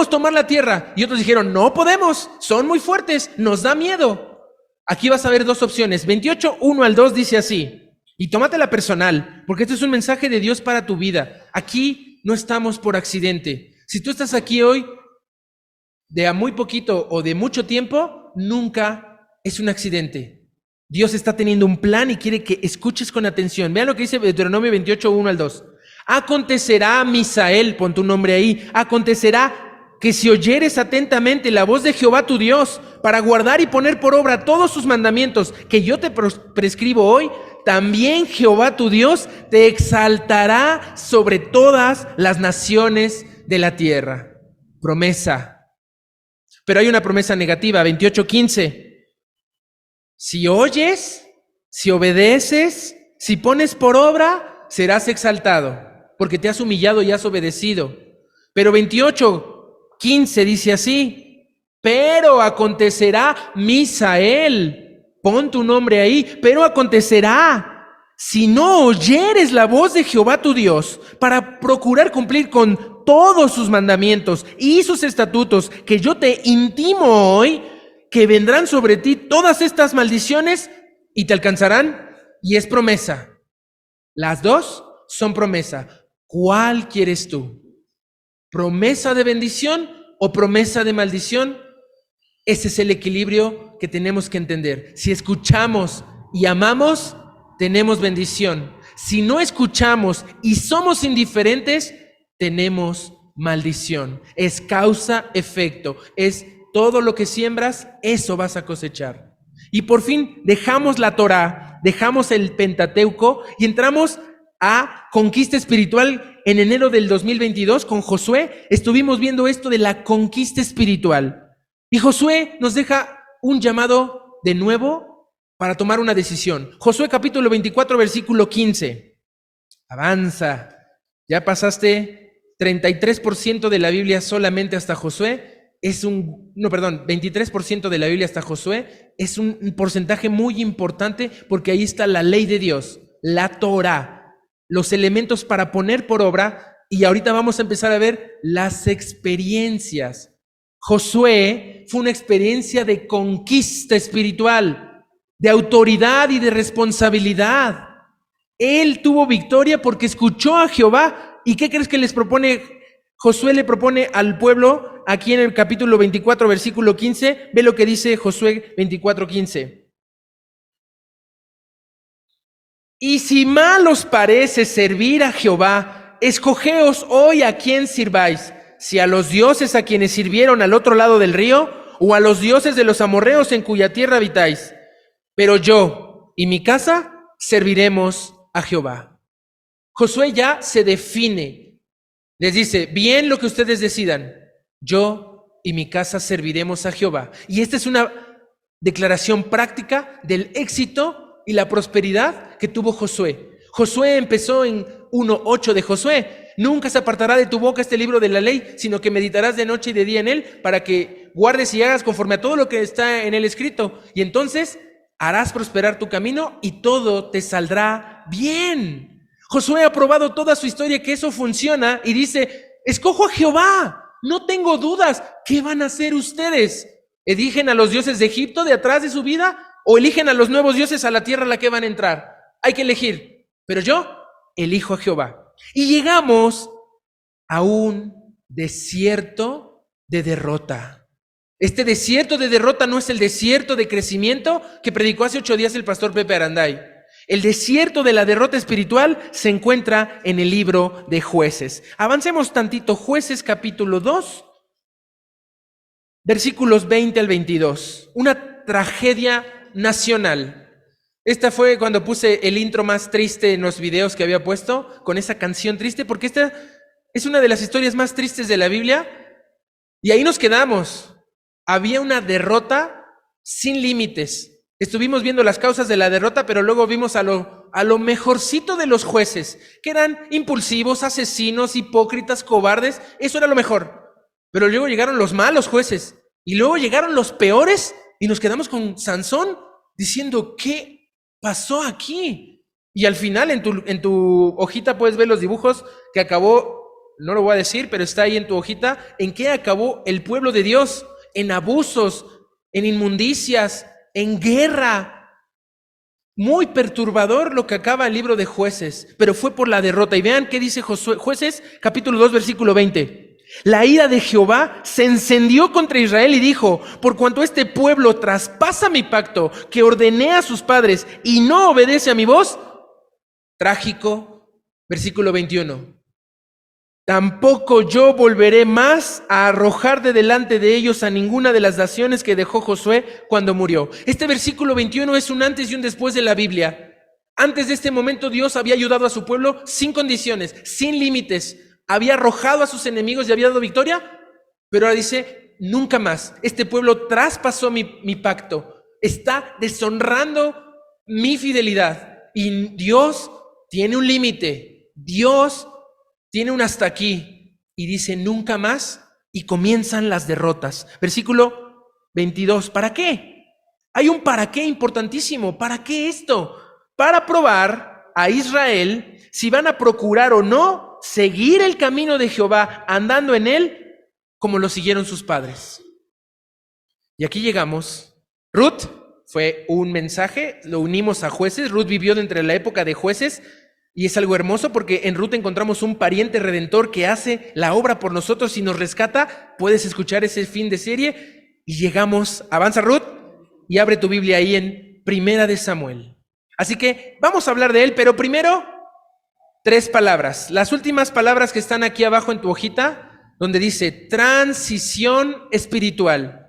tomar la tierra. Y otros dijeron: no podemos, son muy fuertes, nos da miedo. Aquí vas a ver dos opciones. 28, 1 al 2 dice así. Y tómatela personal, porque esto es un mensaje de Dios para tu vida. Aquí no estamos por accidente. Si tú estás aquí hoy de a muy poquito o de mucho tiempo, nunca es un accidente. Dios está teniendo un plan y quiere que escuches con atención. Vean lo que dice Deuteronomio 28, 1 al 2. Acontecerá, Misael, pon tu nombre ahí, acontecerá que si oyeres atentamente la voz de Jehová tu Dios, para guardar y poner por obra todos sus mandamientos que yo te prescribo hoy, también Jehová tu Dios te exaltará sobre todas las naciones de la tierra. Promesa. Pero hay una promesa negativa, 28:15. Si oyes, si obedeces, si pones por obra, serás exaltado, porque te has humillado y has obedecido. Pero 28:15 dice así: pero acontecerá, Misael, pon tu nombre ahí, pero acontecerá, si no oyeres la voz de Jehová tu Dios, para procurar cumplir con todos sus mandamientos y sus estatutos que yo te intimo hoy, que vendrán sobre ti todas estas maldiciones y te alcanzarán, y es promesa. Las dos son promesa. ¿Cuál quieres tú? ¿Promesa de bendición o promesa de maldición? Ese es el equilibrio que tenemos que entender. Si escuchamos y amamos, tenemos bendición. Si no escuchamos y somos indiferentes, tenemos maldición. Es causa-efecto. Es todo lo que siembras, eso vas a cosechar. Y por fin dejamos la Torá, dejamos el Pentateuco y entramos a conquista espiritual. En enero del 2022 con Josué estuvimos viendo esto de la conquista espiritual. Y Josué nos deja un llamado de nuevo para tomar una decisión. Josué capítulo 24, versículo 15. Avanza. Ya pasaste 33% de la Biblia solamente hasta Josué. 23% de la Biblia hasta Josué. Es un porcentaje muy importante porque ahí está la ley de Dios, la Torá, los elementos para poner por obra. Y ahorita vamos a empezar a ver las experiencias. Josué fue una experiencia de conquista espiritual, de autoridad y de responsabilidad. Él tuvo victoria porque escuchó a Jehová. ¿Y qué crees que les propone? Josué le propone al pueblo aquí en el capítulo 24, versículo 15. Ve lo que dice Josué 24, 15. Y si mal os parece servir a Jehová, escogeos hoy a quién sirváis, si a los dioses a quienes sirvieron al otro lado del río, o a los dioses de los amorreos en cuya tierra habitáis. Pero yo y mi casa serviremos a Jehová. Josué ya se define. Les dice, bien lo que ustedes decidan, yo y mi casa serviremos a Jehová. Y esta es una declaración práctica del éxito y la prosperidad que tuvo Josué. Josué empezó en 1:8 de Josué. Nunca se apartará de tu boca este libro de la ley, sino que meditarás de noche y de día en él, para que guardes y hagas conforme a todo lo que está en él escrito. Y entonces harás prosperar tu camino y todo te saldrá bien. Josué ha probado toda su historia que eso funciona y dice, escojo a Jehová, no tengo dudas. ¿Qué van a hacer ustedes? ¿Eligen a los dioses de Egipto de atrás de su vida o eligen a los nuevos dioses a la tierra a la que van a entrar? Hay que elegir, pero yo elijo a Jehová. Y llegamos a un desierto de derrota. Este desierto de derrota no es el desierto de crecimiento que predicó hace 8 días el pastor Pepe Aranday. El desierto de la derrota espiritual se encuentra en el libro de Jueces. Avancemos tantito. Jueces capítulo 2, versículos 20 al 22. Una tragedia nacional. Esta fue cuando puse el intro más triste en los videos que había puesto, con esa canción triste, porque esta es una de las historias más tristes de la Biblia. Y ahí nos quedamos. Había una derrota sin límites. Estuvimos viendo las causas de la derrota, pero luego vimos a lo mejorcito de los jueces, que eran impulsivos, asesinos, hipócritas, cobardes. Eso era lo mejor. Pero luego llegaron los malos jueces. Y luego llegaron los peores y nos quedamos con Sansón diciendo, ¿qué pasó aquí? Y al final en tu hojita puedes ver los dibujos que acabó, no lo voy a decir, pero está ahí en tu hojita, en qué acabó el pueblo de Dios, en abusos, en inmundicias, en guerra. Muy perturbador lo que acaba el libro de Jueces, pero fue por la derrota. Y vean qué dice Jueces, capítulo 2, versículo 20. La ira de Jehová se encendió contra Israel y dijo, por cuanto este pueblo traspasa mi pacto que ordené a sus padres y no obedece a mi voz. Trágico, versículo 21. Tampoco yo volveré más a arrojar de delante de ellos a ninguna de las naciones que dejó Josué cuando murió. Este versículo 21 es un antes y un después de la Biblia. Antes de este momento Dios había ayudado a su pueblo sin condiciones, sin límites. Había arrojado a sus enemigos y había dado victoria, pero ahora dice, nunca más. Este pueblo traspasó mi pacto, está deshonrando mi fidelidad. Y Dios tiene un límite, Dios tiene un hasta aquí. Y dice, nunca más, y comienzan las derrotas. Versículo 22, ¿para qué? Hay un para qué importantísimo. ¿Para qué esto? Para probar a Israel si van a procurar o no seguir el camino de Jehová andando en él como lo siguieron sus padres. Y aquí llegamos. Ruth fue un mensaje, lo unimos a Jueces. Ruth vivió dentro de la época de Jueces y es algo hermoso porque en Ruth encontramos un pariente redentor que hace la obra por nosotros y nos rescata. Puedes escuchar ese fin de serie y llegamos. Avanza Ruth y abre tu Biblia ahí en Primera de Samuel. Así que vamos a hablar de él, pero primero 3 palabras. Las últimas palabras que están aquí abajo en tu hojita, donde dice transición espiritual,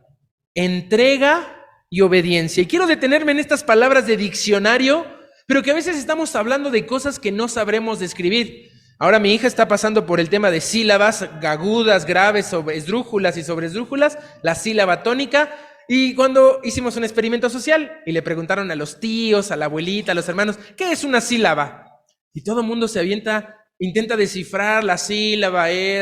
entrega y obediencia. Y quiero detenerme en estas palabras de diccionario, pero que a veces estamos hablando de cosas que no sabremos describir. Ahora mi hija está pasando por el tema de sílabas agudas, graves, esdrújulas y sobresdrújulas, la sílaba tónica. Y cuando hicimos un experimento social y le preguntaron a los tíos, a la abuelita, a los hermanos, ¿qué es una sílaba? Y todo el mundo se avienta, intenta descifrar la sílaba. Y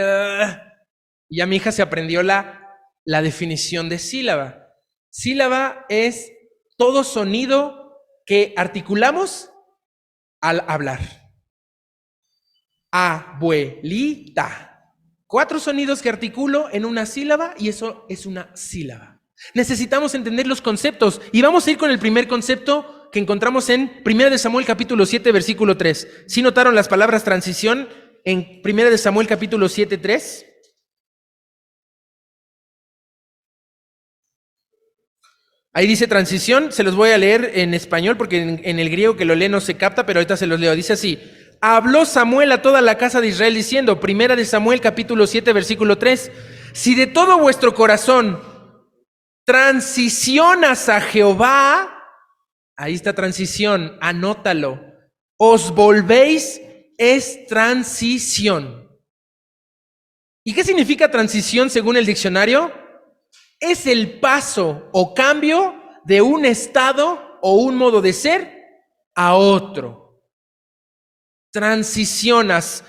ya mi hija se aprendió la definición de sílaba. Sílaba es todo sonido que articulamos al hablar. Abuelita. 4 sonidos que articulo en una sílaba y eso es una sílaba. Necesitamos entender los conceptos y vamos a ir con el primer concepto que encontramos en 1 de Samuel capítulo 7 versículo 3. ¿Sí notaron las palabras transición en 1 de Samuel capítulo 7, 3? Ahí dice transición, se los voy a leer en español porque en el griego que lo lee no se capta, pero ahorita se los leo. Dice así: habló Samuel a toda la casa de Israel diciendo, 1 de Samuel capítulo 7 versículo 3, si de todo vuestro corazón transicionas a Jehová, ahí está transición, anótalo, os volvéis, es transición. ¿Y qué significa transición según el diccionario? Es el paso o cambio de un estado o un modo de ser a otro. Transicionas.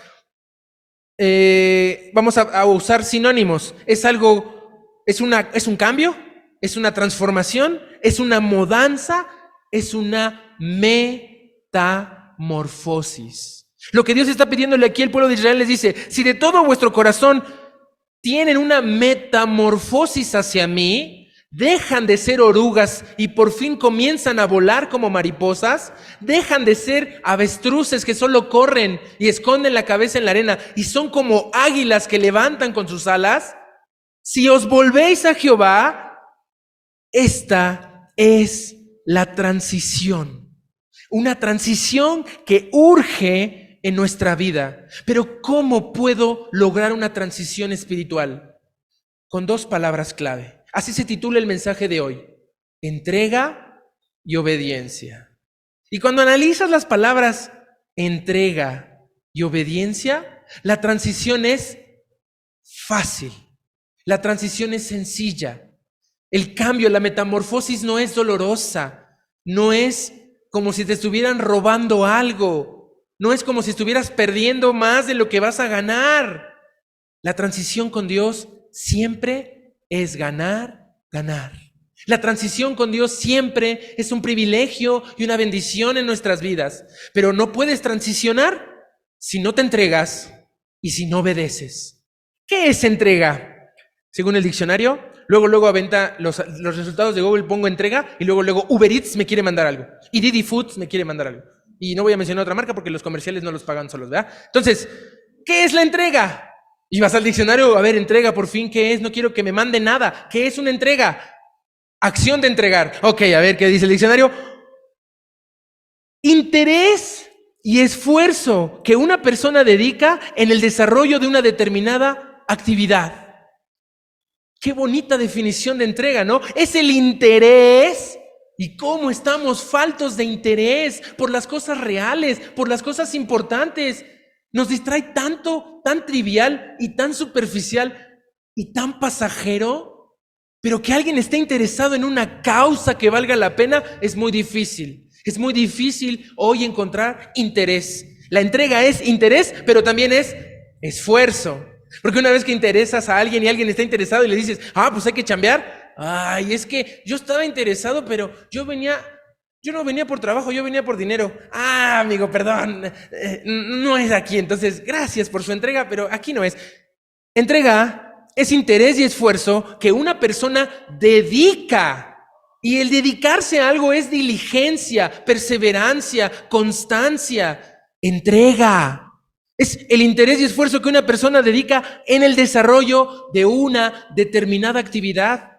Vamos a usar sinónimos. Es algo, es un cambio, es una transformación, es una mudanza, es una metamorfosis. Lo que Dios está pidiéndole aquí al pueblo de Israel les dice, si de todo vuestro corazón tienen una metamorfosis hacia mí, dejan de ser orugas y por fin comienzan a volar como mariposas, dejan de ser avestruces que solo corren y esconden la cabeza en la arena y son como águilas que levantan con sus alas, si os volvéis a Jehová, esta es la transición. Una transición que urge en nuestra vida. Pero ¿cómo puedo lograr una transición espiritual? Con 2 palabras clave. Así se titula el mensaje de hoy: entrega y obediencia. Y cuando analizas las palabras entrega y obediencia, la transición es fácil. La transición es sencilla. El cambio, la metamorfosis no es dolorosa. No es como si te estuvieran robando algo. No es como si estuvieras perdiendo más de lo que vas a ganar. La transición con Dios siempre es ganar, ganar. La transición con Dios siempre es un privilegio y una bendición en nuestras vidas. Pero no puedes transicionar si no te entregas y si no obedeces. ¿Qué es entrega? Según el diccionario, luego aventa los resultados de Google, pongo entrega y luego Uber Eats me quiere mandar algo. Y Didi Foods me quiere mandar algo. Y no voy a mencionar otra marca porque los comerciales no los pagan solos, ¿verdad? Entonces, ¿qué es la entrega? Y vas al diccionario, a ver, entrega, por fin, ¿qué es? No quiero que me mande nada. ¿Qué es una entrega? Acción de entregar. Ok, a ver, ¿qué dice el diccionario? Interés y esfuerzo que una persona dedica en el desarrollo de una determinada actividad. Qué bonita definición de entrega, ¿no? Es el interés. ¿Y cómo estamos faltos de interés por las cosas reales, por las cosas importantes? Nos distrae tanto, tan trivial y tan superficial y tan pasajero, pero que alguien esté interesado en una causa que valga la pena es muy difícil. Es muy difícil hoy encontrar interés. La entrega es interés, pero también es esfuerzo. Porque una vez que interesas a alguien y alguien está interesado y le dices, pues hay que chambear, Ay, es que yo estaba interesado, pero yo no venía por trabajo, yo venía por dinero. Ah, amigo, perdón, no es aquí. Entonces, gracias por su entrega, pero aquí no es. Entrega es interés y esfuerzo que una persona dedica. Y el dedicarse a algo es diligencia, perseverancia, constancia, entrega. Es el interés y esfuerzo que una persona dedica en el desarrollo de una determinada actividad.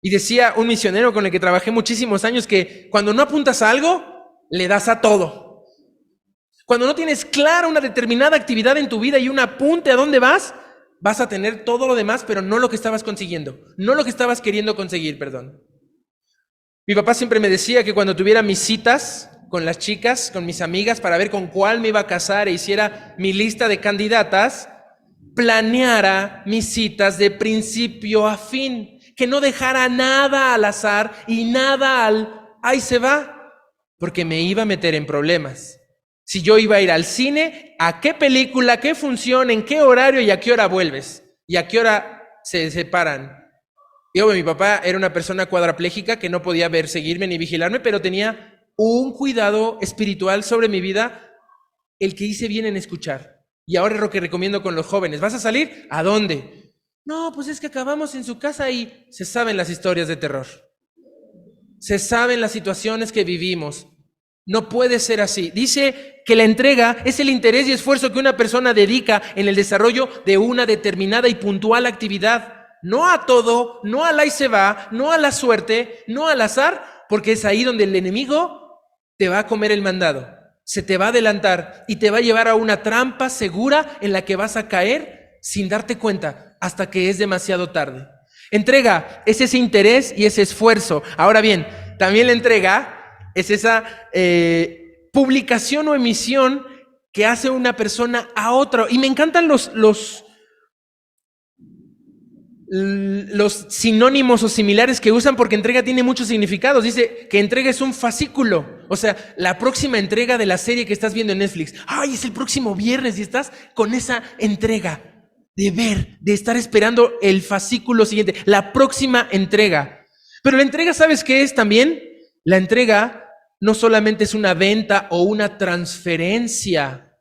Y decía un misionero con el que trabajé muchísimos años que cuando no apuntas a algo, le das a todo. Cuando no tienes clara una determinada actividad en tu vida y un apunte a dónde vas a tener todo lo demás, pero no lo que estabas consiguiendo, no lo que estabas queriendo conseguir, perdón. Mi papá siempre me decía que cuando tuviera mis citas con las chicas, con mis amigas, para ver con cuál me iba a casar e hiciera mi lista de candidatas, planeara mis citas de principio a fin, que no dejara nada al azar y nada ahí se va, porque me iba a meter en problemas. Si yo iba a ir al cine, ¿a qué película, qué función, en qué horario y a qué hora vuelves? ¿Y a qué hora se separan? Y mi papá era una persona cuadraplégica que no podía seguirme ni vigilarme, pero tenía un cuidado espiritual sobre mi vida, el que hice bien en escuchar. Y ahora es lo que recomiendo con los jóvenes. ¿Vas a salir? ¿A dónde? No, pues es que acabamos en su casa y se saben las historias de terror. Se saben las situaciones que vivimos. No puede ser así. Dice que la entrega es el interés y esfuerzo que una persona dedica en el desarrollo de una determinada y puntual actividad. No a todo, no al ahí se va, no a la suerte, no al azar, porque es ahí donde el enemigo te va a comer el mandado, se te va a adelantar y te va a llevar a una trampa segura en la que vas a caer sin darte cuenta hasta que es demasiado tarde. Entrega es ese interés y ese esfuerzo. Ahora bien, también la entrega es esa publicación o emisión que hace una persona a otra. Y me encantan los sinónimos o similares que usan, porque entrega tiene muchos significados. Dice que entrega es un fascículo, o sea, la próxima entrega de la serie que estás viendo en Netflix. Ay, es el próximo viernes y estás con esa entrega de ver, de estar esperando el fascículo siguiente, la próxima entrega. Pero la entrega, ¿sabes qué es también? La entrega no solamente es una venta o una transferencia.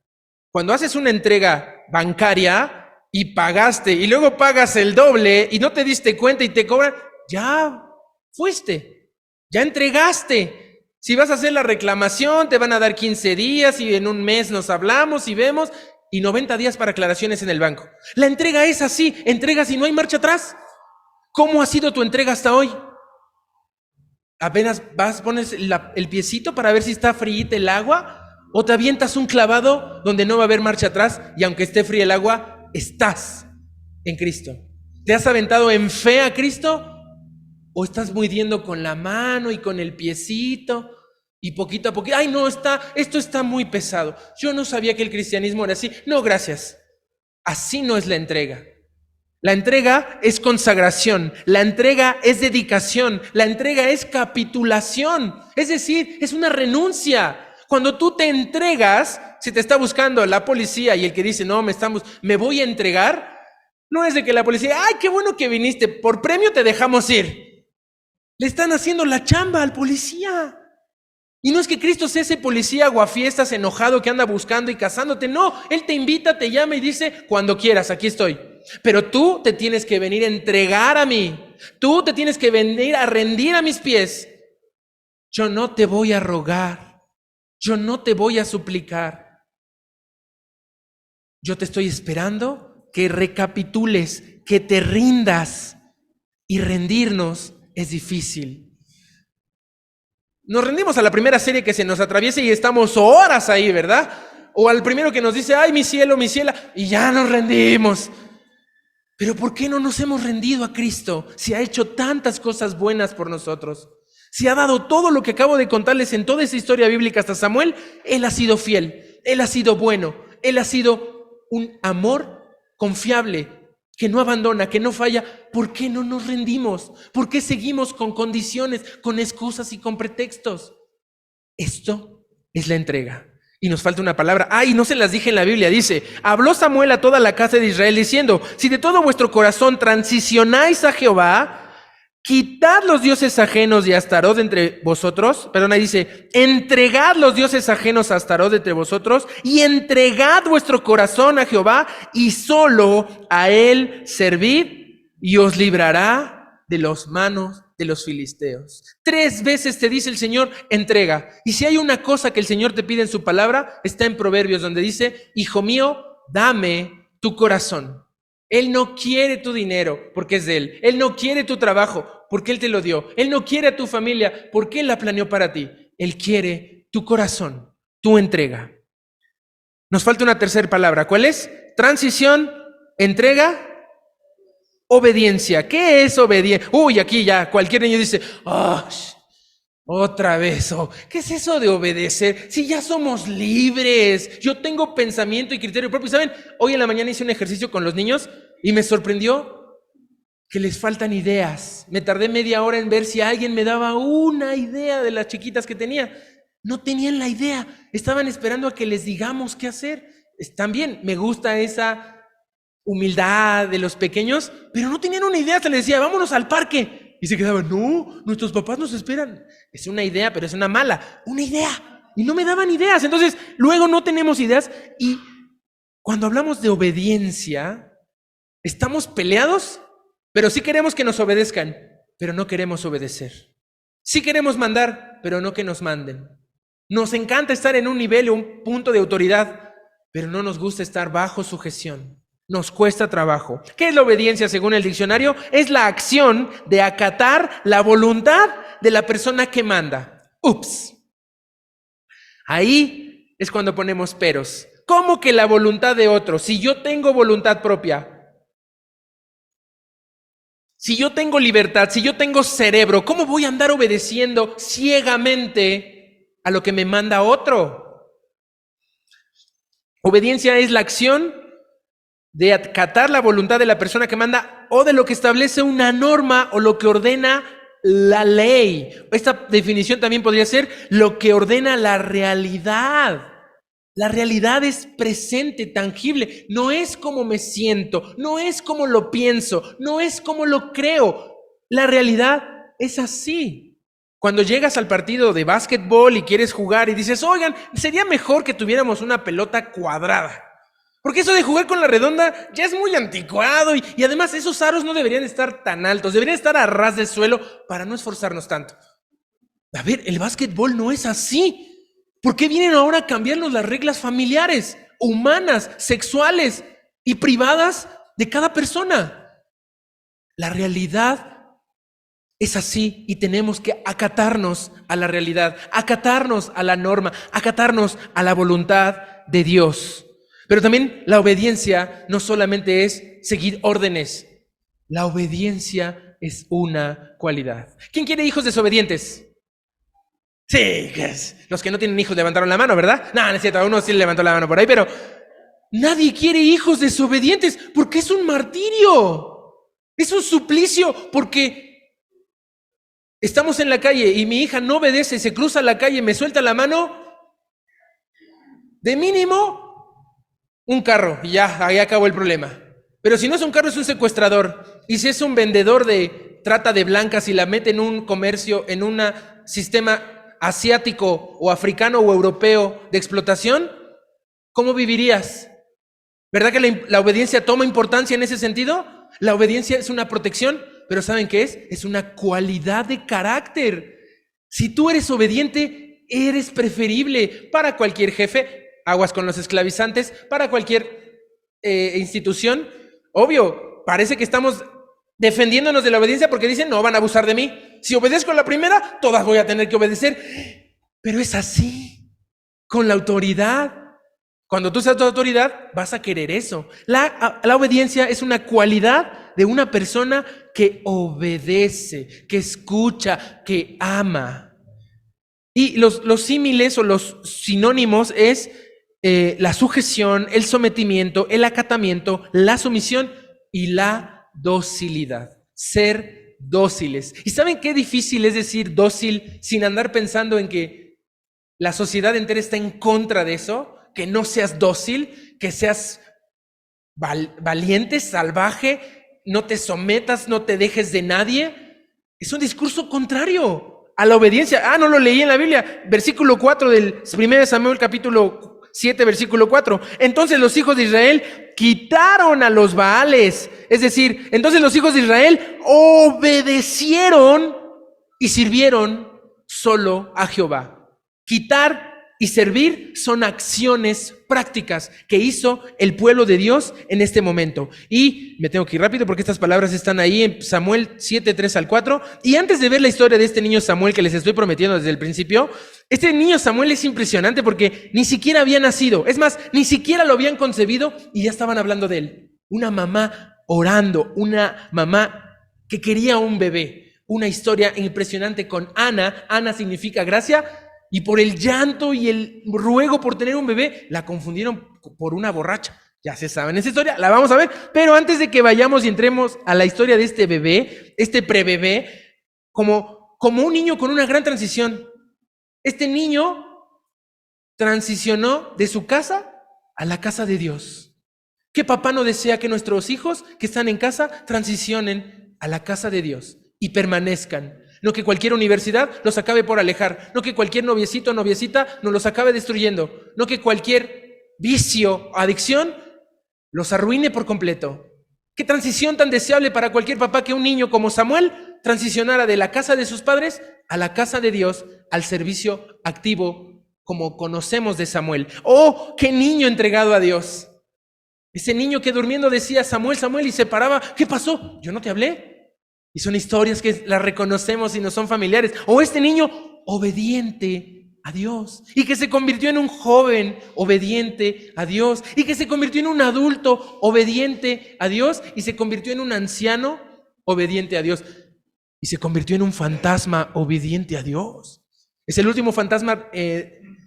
Cuando haces una entrega bancaria y pagaste, y luego pagas el doble y no te diste cuenta y te cobran, ya fuiste, ya entregaste. Si vas a hacer la reclamación, te van a dar 15 días y en un mes nos hablamos y vemos, y 90 días para aclaraciones en el banco. La entrega es así, entregas y no hay marcha atrás. ¿Cómo ha sido tu entrega hasta hoy? Apenas pones el piecito para ver si está frío el agua, o te avientas un clavado donde no va a haber marcha atrás, y aunque esté fría el agua, estás en Cristo. ¿Te has aventado en fe a Cristo? ¿O estás midiendo con la mano y con el piecito y poquito a poquito? Ay, no, esto está muy pesado. Yo no sabía que el cristianismo era así. No, gracias. Así no es la entrega. La entrega es consagración, la entrega es dedicación, la entrega es capitulación. Es decir, es una renuncia. Cuando tú te entregas, si te está buscando la policía y el que dice, no, me voy a entregar, no es de que la policía, ay, qué bueno que viniste, por premio te dejamos ir. Le están haciendo la chamba al policía. Y no es que Cristo sea ese policía aguafiestas enojado que anda buscando y cazándote, no, Él te invita, te llama y dice, cuando quieras, aquí estoy. Pero tú te tienes que venir a entregar a mí, tú te tienes que venir a rendir a mis pies. Yo no te voy a rogar, yo no te voy a suplicar. Yo te estoy esperando que recapitules, que te rindas. Y rendirnos es difícil. Nos rendimos a la primera serie que se nos atraviesa y estamos horas ahí, ¿verdad? O al primero que nos dice, ay, mi cielo, mi ciela, y ya nos rendimos. Pero ¿por qué no nos hemos rendido a Cristo si ha hecho tantas cosas buenas por nosotros? Si ha dado todo lo que acabo de contarles en toda esa historia bíblica hasta Samuel, Él ha sido fiel, Él ha sido bueno, Él ha sido un amor confiable, que no abandona, que no falla. ¿Por qué no nos rendimos? ¿Por qué seguimos con condiciones, con excusas y con pretextos? Esto es la entrega. Y nos falta una palabra. Ay, no se las dije en la Biblia. Dice, habló Samuel a toda la casa de Israel diciendo, si de todo vuestro corazón transicionáis a Jehová, quitad los dioses ajenos y a Astarot entre vosotros, perdón, ahí dice, entregad los dioses ajenos a Astarot entre vosotros y entregad vuestro corazón a Jehová y solo a él servid y os librará de las manos de los filisteos. 3 veces te dice el Señor, entrega. Y si hay una cosa que el Señor te pide en su palabra, está en Proverbios, donde dice, hijo mío, dame tu corazón. Él no quiere tu dinero porque es de Él. Él no quiere tu trabajo porque Él te lo dio. Él no quiere a tu familia porque Él la planeó para ti. Él quiere tu corazón, tu entrega. Nos falta una tercera palabra. ¿Cuál es? Transición, entrega, obediencia. ¿Qué es obediencia? Uy, aquí ya cualquier niño dice, otra vez, ¿qué es eso de obedecer? Si ya somos libres, yo tengo pensamiento y criterio propio. ¿Saben? Hoy en la mañana hice un ejercicio con los niños y me sorprendió que les faltan ideas. Me tardé media hora en ver si alguien me daba una idea de las chiquitas que tenía. No tenían la idea, estaban esperando a que les digamos qué hacer. También me gusta esa humildad de los pequeños, pero no tenían una idea. Se les decía, vámonos al parque. Y se quedaban, no, nuestros papás nos esperan. Es una idea, pero es una mala. Una idea. Y no me daban ideas. Entonces, luego no tenemos ideas. Y cuando hablamos de obediencia, estamos peleados, pero sí queremos que nos obedezcan, pero no queremos obedecer. Sí queremos mandar, pero no que nos manden. Nos encanta estar en un nivel o un punto de autoridad, pero no nos gusta estar bajo sujeción. Nos cuesta trabajo. ¿Qué es la obediencia según el diccionario? Es la acción de acatar la voluntad de la persona que manda. Ups. Ahí es cuando ponemos peros. ¿Cómo que la voluntad de otro? Si yo tengo voluntad propia, si yo tengo libertad, si yo tengo cerebro, ¿cómo voy a andar obedeciendo ciegamente a lo que me manda otro? Obediencia es la acción de acatar la voluntad de la persona que manda o de lo que establece una norma o lo que ordena la ley. Esta definición también podría ser lo que ordena la realidad. La realidad es presente, tangible. No es como me siento, no es como lo pienso, no es como lo creo. La realidad es así. Cuando llegas al partido de básquetbol y quieres jugar y dices, oigan, sería mejor que tuviéramos una pelota cuadrada. Porque eso de jugar con la redonda ya es muy anticuado y además esos aros no deberían estar tan altos, deberían estar a ras de suelo para no esforzarnos tanto. A ver, el básquetbol no es así. ¿Por qué vienen ahora a cambiarnos las reglas familiares, humanas, sexuales y privadas de cada persona? La realidad es así y tenemos que acatarnos a la realidad, acatarnos a la norma, acatarnos a la voluntad de Dios. Pero también la obediencia no solamente es seguir órdenes, la obediencia es una cualidad. ¿Quién quiere hijos desobedientes? Sí, los que no tienen hijos levantaron la mano, ¿verdad? No, no es cierto, uno sí levantó la mano por ahí, pero nadie quiere hijos desobedientes porque es un martirio, es un suplicio, porque estamos en la calle y mi hija no obedece, se cruza la calle, me suelta la mano, de mínimo un carro y ya, ahí acabó el problema. Pero si no es un carro, es un secuestrador. Y si es un vendedor de trata de blancas y la mete en un comercio, en un sistema asiático o africano o europeo de explotación, ¿cómo vivirías? ¿Verdad que la obediencia toma importancia en ese sentido? La obediencia es una protección, pero ¿saben qué es? Es una cualidad de carácter. Si tú eres obediente, eres preferible para cualquier jefe. Aguas con los esclavizantes, para cualquier institución. Obvio, parece que estamos defendiéndonos de la obediencia porque dicen, no van a abusar de mí. Si obedezco a la primera, todas voy a tener que obedecer. Pero es así, con la autoridad. Cuando tú seas tu autoridad, vas a querer eso. La obediencia es una cualidad de una persona que obedece, que escucha, que ama. Y los símiles o los sinónimos es la sujeción, el sometimiento, el acatamiento, la sumisión y la docilidad. Ser dóciles. ¿Y saben qué difícil es decir dócil sin andar pensando en que la sociedad entera está en contra de eso? Que no seas dócil, que seas valiente, salvaje, no te sometas, no te dejes de nadie. Es un discurso contrario a la obediencia. No lo leí en la Biblia. Versículo 4 del 1 Samuel capítulo 7, versículo 4. Entonces los hijos de Israel quitaron a los Baales. Es decir, entonces los hijos de Israel obedecieron y sirvieron solo a Jehová. Quitar y servir son acciones prácticas que hizo el pueblo de Dios en este momento. Y me tengo que ir rápido porque estas palabras están ahí en Samuel 7, 3 al 4. Y antes de ver la historia de este niño Samuel que les estoy prometiendo desde el principio, este niño Samuel es impresionante porque ni siquiera había nacido. Es más, ni siquiera lo habían concebido y ya estaban hablando de él. Una mamá orando, una mamá que quería un bebé. Una historia impresionante con Ana. Ana significa gracia. Y por el llanto y el ruego por tener un bebé, la confundieron por una borracha. Ya se saben esa historia, la vamos a ver. Pero antes de que vayamos y entremos a la historia de este bebé, este prebebé, como un niño con una gran transición. Este niño transicionó de su casa a la casa de Dios. ¿Qué papá no desea que nuestros hijos que están en casa transicionen a la casa de Dios y permanezcan? No que cualquier universidad los acabe por alejar, no que cualquier noviecito o noviecita nos los acabe destruyendo, no que cualquier vicio o adicción los arruine por completo. Qué transición tan deseable para cualquier papá que un niño como Samuel transicionara de la casa de sus padres a la casa de Dios, al servicio activo como conocemos de Samuel. ¡Oh, qué niño entregado a Dios! Ese niño que durmiendo decía Samuel, Samuel, y se paraba. ¿Qué pasó? ¿Yo no te hablé? Y son historias que las reconocemos y nos son familiares. O este niño obediente a Dios y que se convirtió en un joven obediente a Dios y que se convirtió en un adulto obediente a Dios y se convirtió en un anciano obediente a Dios y se convirtió en un fantasma obediente a Dios. Es el último fantasma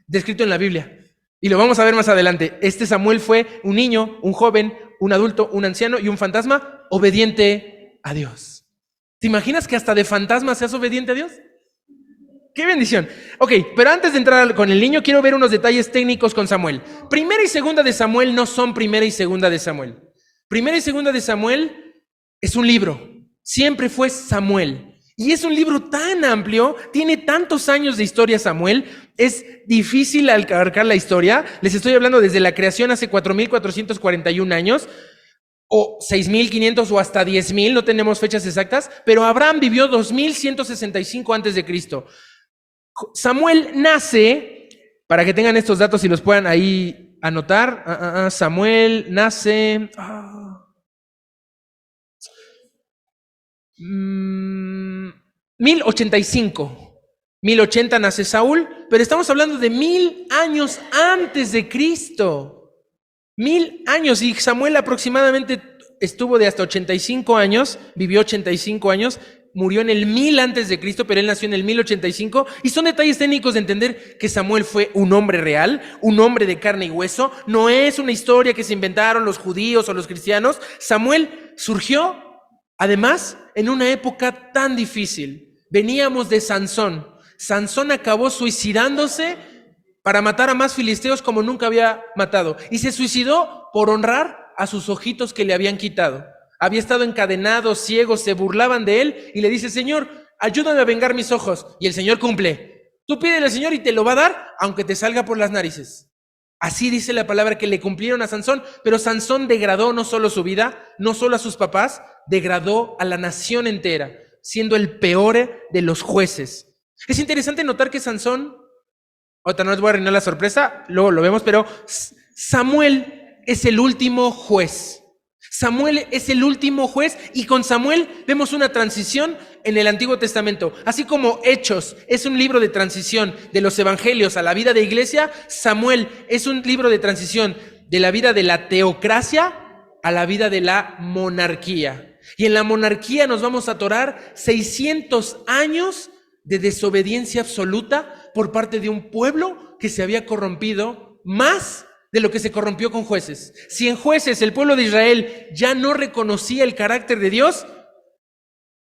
descrito en la Biblia y lo vamos a ver más adelante. Este Samuel fue un niño, un joven, un adulto, un anciano y un fantasma obediente a Dios. ¿Te imaginas que hasta de fantasma seas obediente a Dios? ¡Qué bendición! Ok, pero antes de entrar con el niño, quiero ver unos detalles técnicos con Samuel. Primera y segunda de Samuel no son primera y segunda de Samuel. Primera y segunda de Samuel es un libro. Siempre fue Samuel. Y es un libro tan amplio, tiene tantos años de historia Samuel, es difícil abarcar la historia. Les estoy hablando desde la creación hace 4,441 años, o 6,500 o hasta 10,000, no tenemos fechas exactas, pero Abraham vivió 2,165 antes de Cristo. Samuel nace, para que tengan estos datos y los puedan ahí anotar, Samuel nace 1085. 1080 nace Saúl, pero estamos hablando de 1000 años antes de Cristo. 1000 años, y Samuel aproximadamente estuvo de hasta 85 años, vivió 85 años, murió en el 1000 antes de Cristo, pero él nació en el 1085, y son detalles técnicos de entender que Samuel fue un hombre real, un hombre de carne y hueso, no es una historia que se inventaron los judíos o los cristianos. Samuel surgió, además, en una época tan difícil. Veníamos de Sansón. Sansón acabó suicidándose para matar a más filisteos como nunca había matado. Y se suicidó por honrar a sus ojitos que le habían quitado. Había estado encadenado, ciego, se burlaban de él y le dice: Señor, ayúdame a vengar mis ojos. Y el Señor cumple. Tú pídele al Señor y te lo va a dar, aunque te salga por las narices. Así dice la palabra que le cumplieron a Sansón, pero Sansón degradó no solo su vida, no solo a sus papás, degradó a la nación entera, siendo el peor de los jueces. Es interesante notar que Sansón, ahorita no les voy a arruinar la sorpresa, luego lo vemos, pero Samuel es el último juez. Samuel es el último juez y con Samuel vemos una transición en el Antiguo Testamento. Así como Hechos es un libro de transición de los evangelios a la vida de iglesia, Samuel es un libro de transición de la vida de la teocracia a la vida de la monarquía. Y en la monarquía nos vamos a atorar 600 años de desobediencia absoluta por parte de un pueblo que se había corrompido más de lo que se corrompió con jueces. Si en jueces el pueblo de Israel ya no reconocía el carácter de Dios,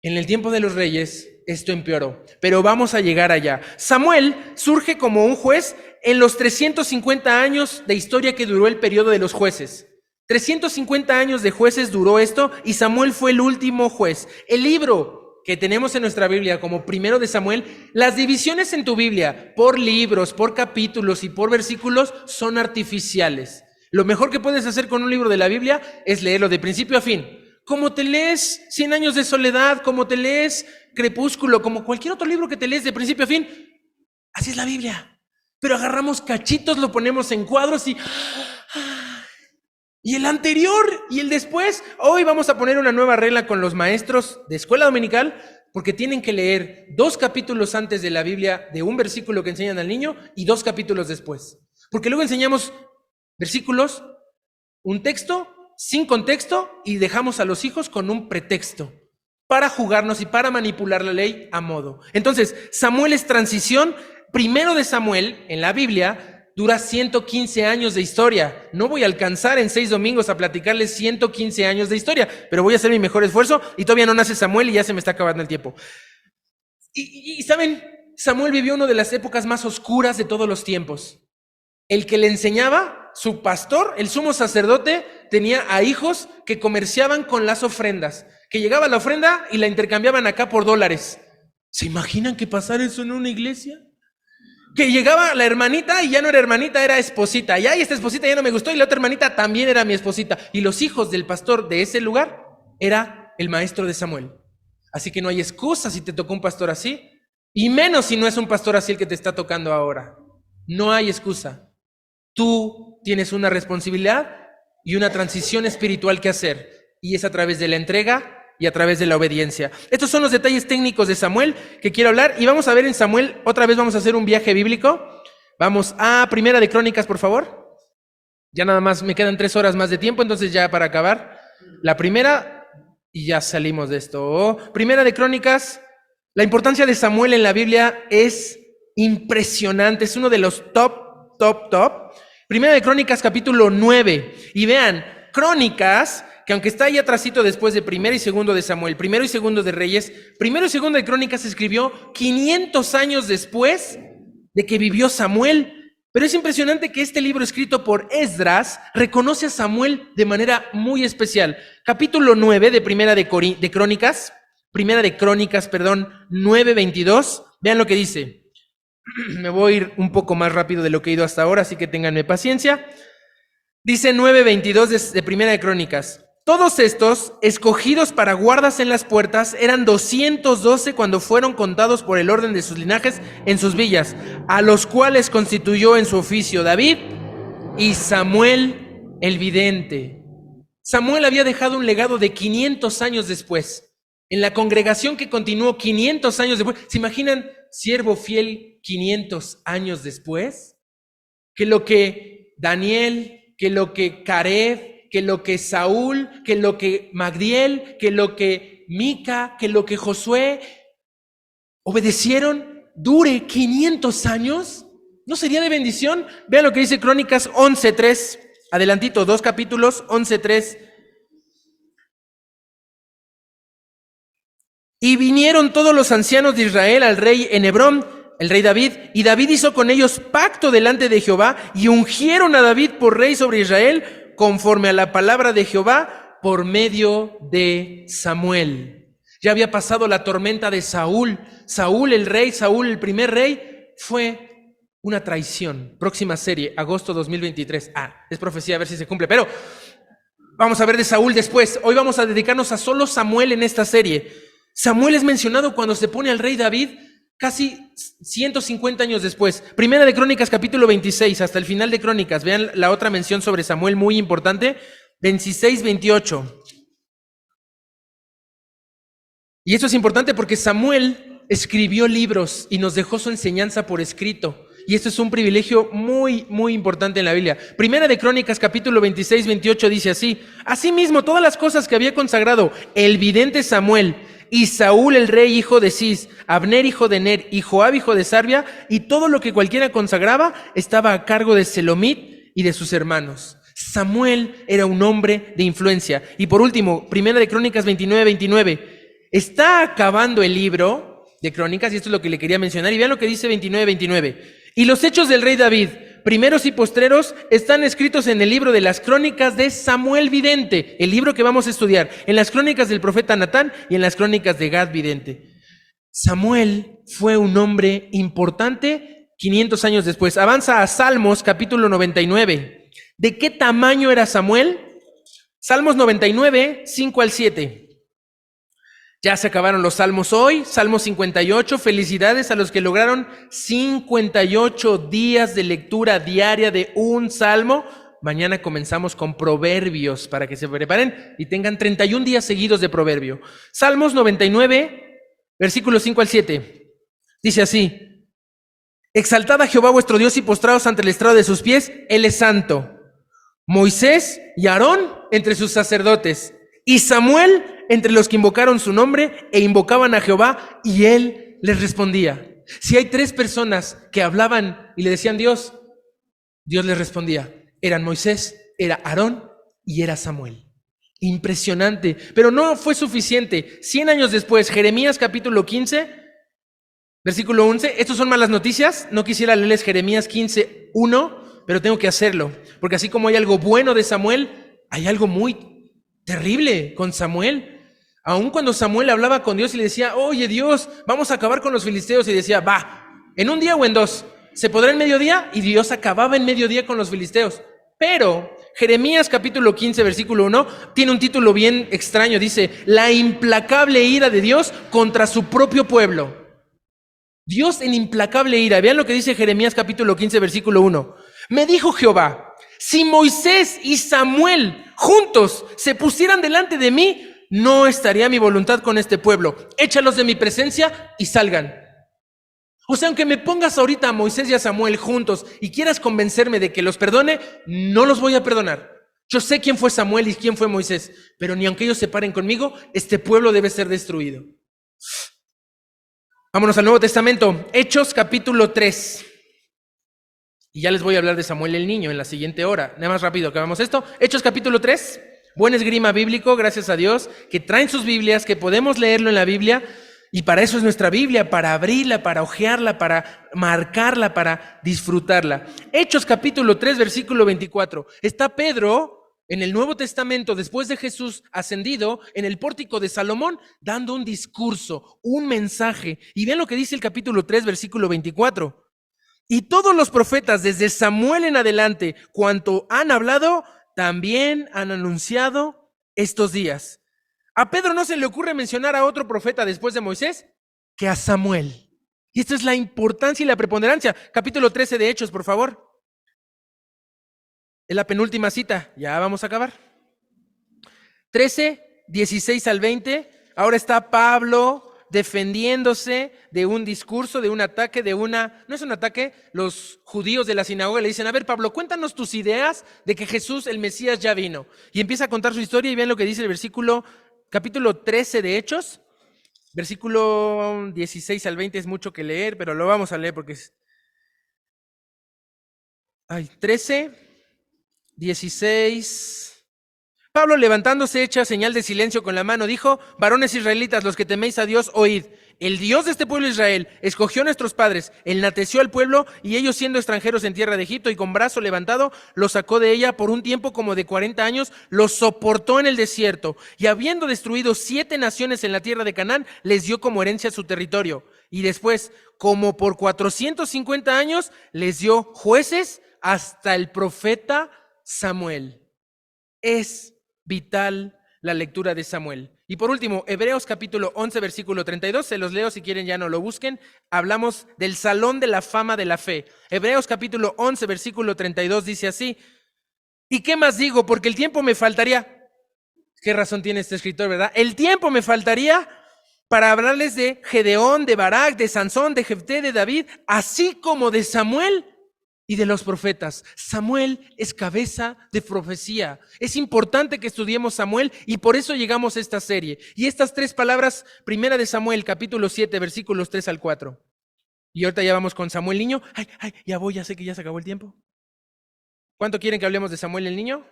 en el tiempo de los reyes esto empeoró. Pero vamos a llegar allá. Samuel surge como un juez en los 350 años de historia que duró el periodo de los jueces. 350 años de jueces duró esto y Samuel fue el último juez. El libro que tenemos en nuestra Biblia como primero de Samuel, las divisiones en tu Biblia por libros, por capítulos y por versículos son artificiales. Lo mejor que puedes hacer con un libro de la Biblia es leerlo de principio a fin. Como te lees 100 años de soledad, como te lees Crepúsculo, como cualquier otro libro que te lees de principio a fin, así es la Biblia. Pero agarramos cachitos, lo ponemos en cuadros y el anterior y el después. Hoy vamos a poner una nueva regla con los maestros de escuela dominical, porque tienen que leer 2 capítulos antes de la Biblia de un versículo que enseñan al niño y 2 capítulos después. Porque luego enseñamos versículos, un texto sin contexto y dejamos a los hijos con un pretexto para jugarnos y para manipular la ley a modo. Entonces, Samuel es transición. Primero de Samuel en la Biblia dura 115 años de historia. No voy a alcanzar en 6 domingos a platicarles 115 años de historia, pero voy a hacer mi mejor esfuerzo y todavía no nace Samuel y ya se me está acabando el tiempo. Y ¿saben? Samuel vivió una de las épocas más oscuras de todos los tiempos. El que le enseñaba, su pastor, el sumo sacerdote, tenía a hijos que comerciaban con las ofrendas, que llegaba la ofrenda y la intercambiaban acá por dólares. ¿Se imaginan que pasara eso en una iglesia? Que llegaba la hermanita y ya no era hermanita, era esposita. Y ay, esta esposita ya no me gustó y la otra hermanita también era mi esposita. Y los hijos del pastor de ese lugar era el maestro de Samuel. Así que no hay excusa si te tocó un pastor así, y menos si no es un pastor así el que te está tocando ahora. No hay excusa. Tú tienes una responsabilidad y una transición espiritual que hacer, y es a través de la entrega y a través de la obediencia. Estos son los detalles técnicos de Samuel que quiero hablar, y vamos a ver en Samuel, otra vez vamos a hacer un viaje bíblico. Vamos a Primera de Crónicas, por favor. Ya nada más, me quedan 3 horas más de tiempo, entonces ya para acabar la primera y ya salimos de esto. Primera de Crónicas. La importancia de Samuel en la Biblia es impresionante, es uno de los top. Primera de Crónicas, capítulo 9. Y vean, Crónicas, que aunque está ahí atrasito después de primero y segundo de Samuel, primero y segundo de Reyes, primero y segundo de Crónicas se escribió 500 años después de que vivió Samuel. Pero es impresionante que este libro escrito por Esdras reconoce a Samuel de manera muy especial. Capítulo 9 de Primera de Crónicas, 9:22. Vean lo que dice. Me voy a ir un poco más rápido de lo que he ido hasta ahora, así que ténganme paciencia. Dice 9:22 de Primera de Crónicas. Todos estos, escogidos para guardas en las puertas, eran 212 cuando fueron contados por el orden de sus linajes en sus villas, a los cuales constituyó en su oficio David y Samuel el vidente. Samuel había dejado un legado de 500 años después, en la congregación que continuó 500 años después. ¿Se imaginan siervo fiel 500 años después? Que lo que Daniel, que lo que Caleb, que lo que Saúl, que lo que Magdiel, que lo que Mica, que lo que Josué obedecieron, dure 500 años. ¿No sería de bendición? Vean lo que dice Crónicas 11:3, adelantito, 2 capítulos, 11:3. Y vinieron todos los ancianos de Israel al rey en Hebrón, el rey David, y David hizo con ellos pacto delante de Jehová, y ungieron a David por rey sobre Israel, conforme a la palabra de Jehová, por medio de Samuel. Ya había pasado la tormenta de Saúl. Saúl el rey, Saúl el primer rey, fue una traición. Próxima serie, agosto 2023. Es profecía, a ver si se cumple, pero vamos a ver de Saúl después. Hoy vamos a dedicarnos a solo Samuel en esta serie. Samuel es mencionado cuando se pone al rey David casi 150 años después. Primera de Crónicas, capítulo 26, hasta el final de Crónicas. Vean la otra mención sobre Samuel muy importante, 26-28. Y esto es importante porque Samuel escribió libros y nos dejó su enseñanza por escrito. Y esto es un privilegio muy, muy importante en la Biblia. Primera de Crónicas, capítulo 26-28 dice así: asimismo, todas las cosas que había consagrado el vidente Samuel, y Saúl el rey hijo de Cis, Abner hijo de Ner, y Joab hijo de Sarvia, y todo lo que cualquiera consagraba estaba a cargo de Selomit y de sus hermanos. Samuel era un hombre de influencia. Y por último, Primera de Crónicas 29-29. Está acabando el libro de Crónicas, y esto es lo que le quería mencionar, y vean lo que dice 29-29. Y los hechos del rey David, primeros y postreros, están escritos en el libro de las crónicas de Samuel Vidente, el libro que vamos a estudiar, en las crónicas del profeta Natán y en las crónicas de Gad Vidente. Samuel fue un hombre importante 500 años después. Avanza a Salmos, capítulo 99. ¿De qué tamaño era Samuel? Salmos 99, 5 al 7. Ya se acabaron los salmos hoy. Salmo 58, felicidades a los que lograron 58 días de lectura diaria de un salmo. Mañana comenzamos con Proverbios para que se preparen y tengan 31 días seguidos de Proverbio. Salmos 99, versículos 5 al 7. Dice así: exaltad a Jehová vuestro Dios y postraos ante el estrado de sus pies, Él es santo. Moisés y Aarón entre sus sacerdotes, y Samuel entre los que invocaron su nombre e invocaban a Jehová, y Él les respondía. Si hay 3 personas que hablaban y le decían Dios, Dios les respondía. Eran Moisés, era Aarón y era Samuel. Impresionante, pero no fue suficiente. 100 años después, Jeremías capítulo 15, versículo 11. Estos son malas noticias. No quisiera leerles Jeremías 15, 1, pero tengo que hacerlo, porque así como hay algo bueno de Samuel, hay algo muy terrible con Samuel. Aun cuando Samuel hablaba con Dios y le decía, oye Dios, vamos a acabar con los filisteos, y decía, va, en un día o en 2, ¿se podrá en mediodía? Y Dios acababa en mediodía con los filisteos. Pero Jeremías capítulo 15, versículo 1, tiene un título bien extraño. Dice, la implacable ira de Dios contra su propio pueblo. Dios en implacable ira. Vean lo que dice Jeremías capítulo 15, versículo 1. Me dijo Jehová, si Moisés y Samuel juntos se pusieran delante de mí, no estaría mi voluntad con este pueblo. Échalos de mi presencia y salgan. O sea, aunque me pongas ahorita a Moisés y a Samuel juntos y quieras convencerme de que los perdone, no los voy a perdonar. Yo sé quién fue Samuel y quién fue Moisés, pero ni aunque ellos se paren conmigo, este pueblo debe ser destruido. Vámonos al Nuevo Testamento, Hechos capítulo 3. Y ya les voy a hablar de Samuel el niño en la siguiente hora. Nada más rápido, acabamos esto. Hechos capítulo 3. Buen esgrima bíblico, gracias a Dios, que traen sus Biblias, que podemos leerlo en la Biblia, y para eso es nuestra Biblia, para abrirla, para hojearla, para marcarla, para disfrutarla. Hechos capítulo 3, versículo 24. Está Pedro en el Nuevo Testamento, después de Jesús ascendido, en el pórtico de Salomón, dando un discurso, un mensaje. Y vean lo que dice el capítulo 3, versículo 24. Y todos los profetas, desde Samuel en adelante, cuanto han hablado, también han anunciado estos días. A Pedro no se le ocurre mencionar a otro profeta después de Moisés que a Samuel. Y esta es la importancia y la preponderancia. Capítulo 13 de Hechos, por favor. Es la penúltima cita. Ya vamos a acabar. 13, 16 al 20. Ahora está Pablo defendiéndose de un discurso, de un ataque, no es un ataque, los judíos de la sinagoga le dicen, a ver Pablo, cuéntanos tus ideas de que Jesús el Mesías ya vino. Y empieza a contar su historia y vean lo que dice el capítulo 13 de Hechos, versículo 16 al 20, es mucho que leer, pero lo vamos a leer porque es... 13, 16... Pablo, levantándose, hecha señal de silencio con la mano, dijo, varones israelitas, los que teméis a Dios, oíd. El Dios de este pueblo Israel escogió a nuestros padres, enalteció al pueblo, y ellos siendo extranjeros en tierra de Egipto y con brazo levantado, los sacó de ella por un tiempo como de 40 años, los soportó en el desierto, y habiendo destruido 7 naciones en la tierra de Canaán, les dio como herencia su territorio. Y después, como por 450 años, les dio jueces hasta el profeta Samuel. Es vital la lectura de Samuel. Y por último, Hebreos capítulo 11, versículo 32, se los leo si quieren, ya no lo busquen. Hablamos del salón de la fama de la fe. Hebreos capítulo 11, versículo 32 dice así, ¿y qué más digo? Porque el tiempo me faltaría. ¿Qué razón tiene este escritor, verdad? El tiempo me faltaría para hablarles de Gedeón, de Barak, de Sansón, de Jefté, de David, así como de Samuel y de los profetas. Samuel es cabeza de profecía. Es importante que estudiemos Samuel y por eso llegamos a esta serie. Y estas 3 palabras, primera de Samuel, capítulo 7, versículos 3 al 4. Y ahorita ya vamos con Samuel niño. Ya sé que ya se acabó el tiempo. ¿Cuánto quieren que hablemos de Samuel el niño?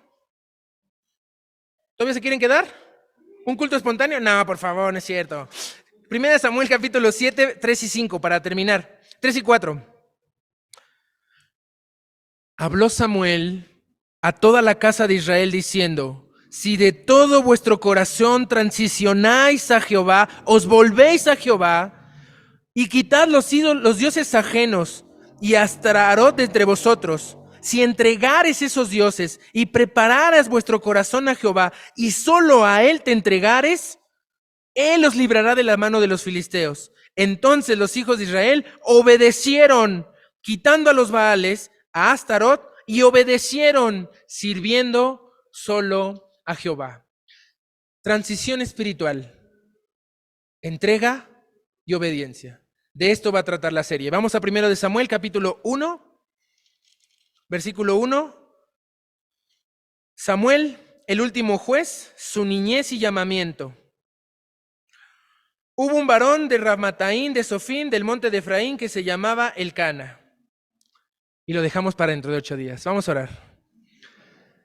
¿Todavía se quieren quedar? ¿Un culto espontáneo? No, por favor, no es cierto. Primera de Samuel, capítulo 7, 3 y 5, para terminar. 3 y 4. Habló Samuel a toda la casa de Israel diciendo: si de todo vuestro corazón transicionáis a Jehová, os volvéis a Jehová, y quitad los ídolos, los dioses ajenos, y Astarot de entre vosotros, si entregares esos dioses y prepararas vuestro corazón a Jehová, y solo a él te entregares, él os librará de la mano de los filisteos. Entonces los hijos de Israel obedecieron, quitando a los Baales, a Astarot, y obedecieron, sirviendo solo a Jehová. Transición espiritual, entrega y obediencia. De esto va a tratar la serie. Vamos a 1 de Samuel, capítulo 1, versículo 1. Samuel, el último juez, su niñez y llamamiento. Hubo un varón de Ramataín, de Sofín, del monte de Efraín, que se llamaba Elcana. Y lo dejamos para dentro de 8 días. Vamos a orar.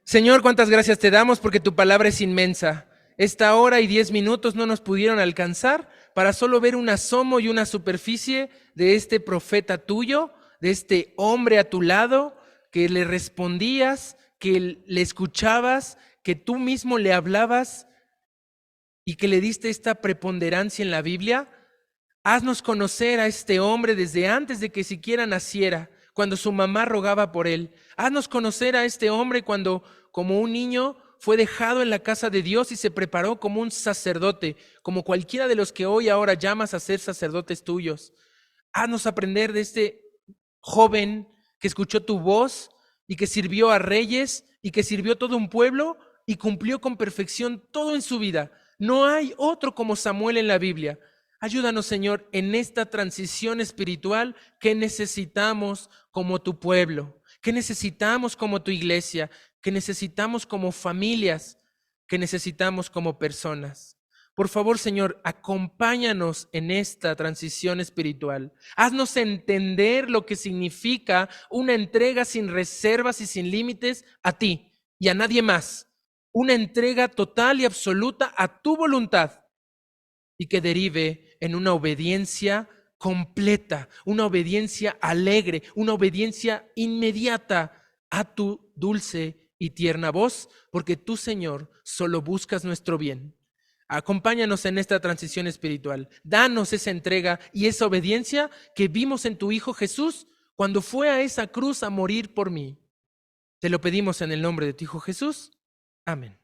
Señor, cuántas gracias te damos porque tu palabra es inmensa. Esta hora y 10 minutos no nos pudieron alcanzar para solo ver un asomo y una superficie de este profeta tuyo, de este hombre a tu lado, que le respondías, que le escuchabas, que tú mismo le hablabas y que le diste esta preponderancia en la Biblia. Haznos conocer a este hombre desde antes de que siquiera naciera, cuando su mamá rogaba por él. Haznos conocer a este hombre cuando, como un niño, fue dejado en la casa de Dios y se preparó como un sacerdote, como cualquiera de los que hoy ahora llamas a ser sacerdotes tuyos. Haznos aprender de este joven que escuchó tu voz y que sirvió a reyes y que sirvió todo un pueblo y cumplió con perfección todo en su vida. No hay otro como Samuel en la Biblia. Ayúdanos, Señor, en esta transición espiritual que necesitamos como tu pueblo, que necesitamos como tu iglesia, que necesitamos como familias, que necesitamos como personas. Por favor, Señor, acompáñanos en esta transición espiritual. Haznos entender lo que significa una entrega sin reservas y sin límites a ti y a nadie más. Una entrega total y absoluta a tu voluntad y que derive en una obediencia completa, una obediencia alegre, una obediencia inmediata a tu dulce y tierna voz, porque tú, Señor, solo buscas nuestro bien. Acompáñanos en esta transición espiritual. Danos esa entrega y esa obediencia que vimos en tu Hijo Jesús cuando fue a esa cruz a morir por mí. Te lo pedimos en el nombre de tu Hijo Jesús. Amén.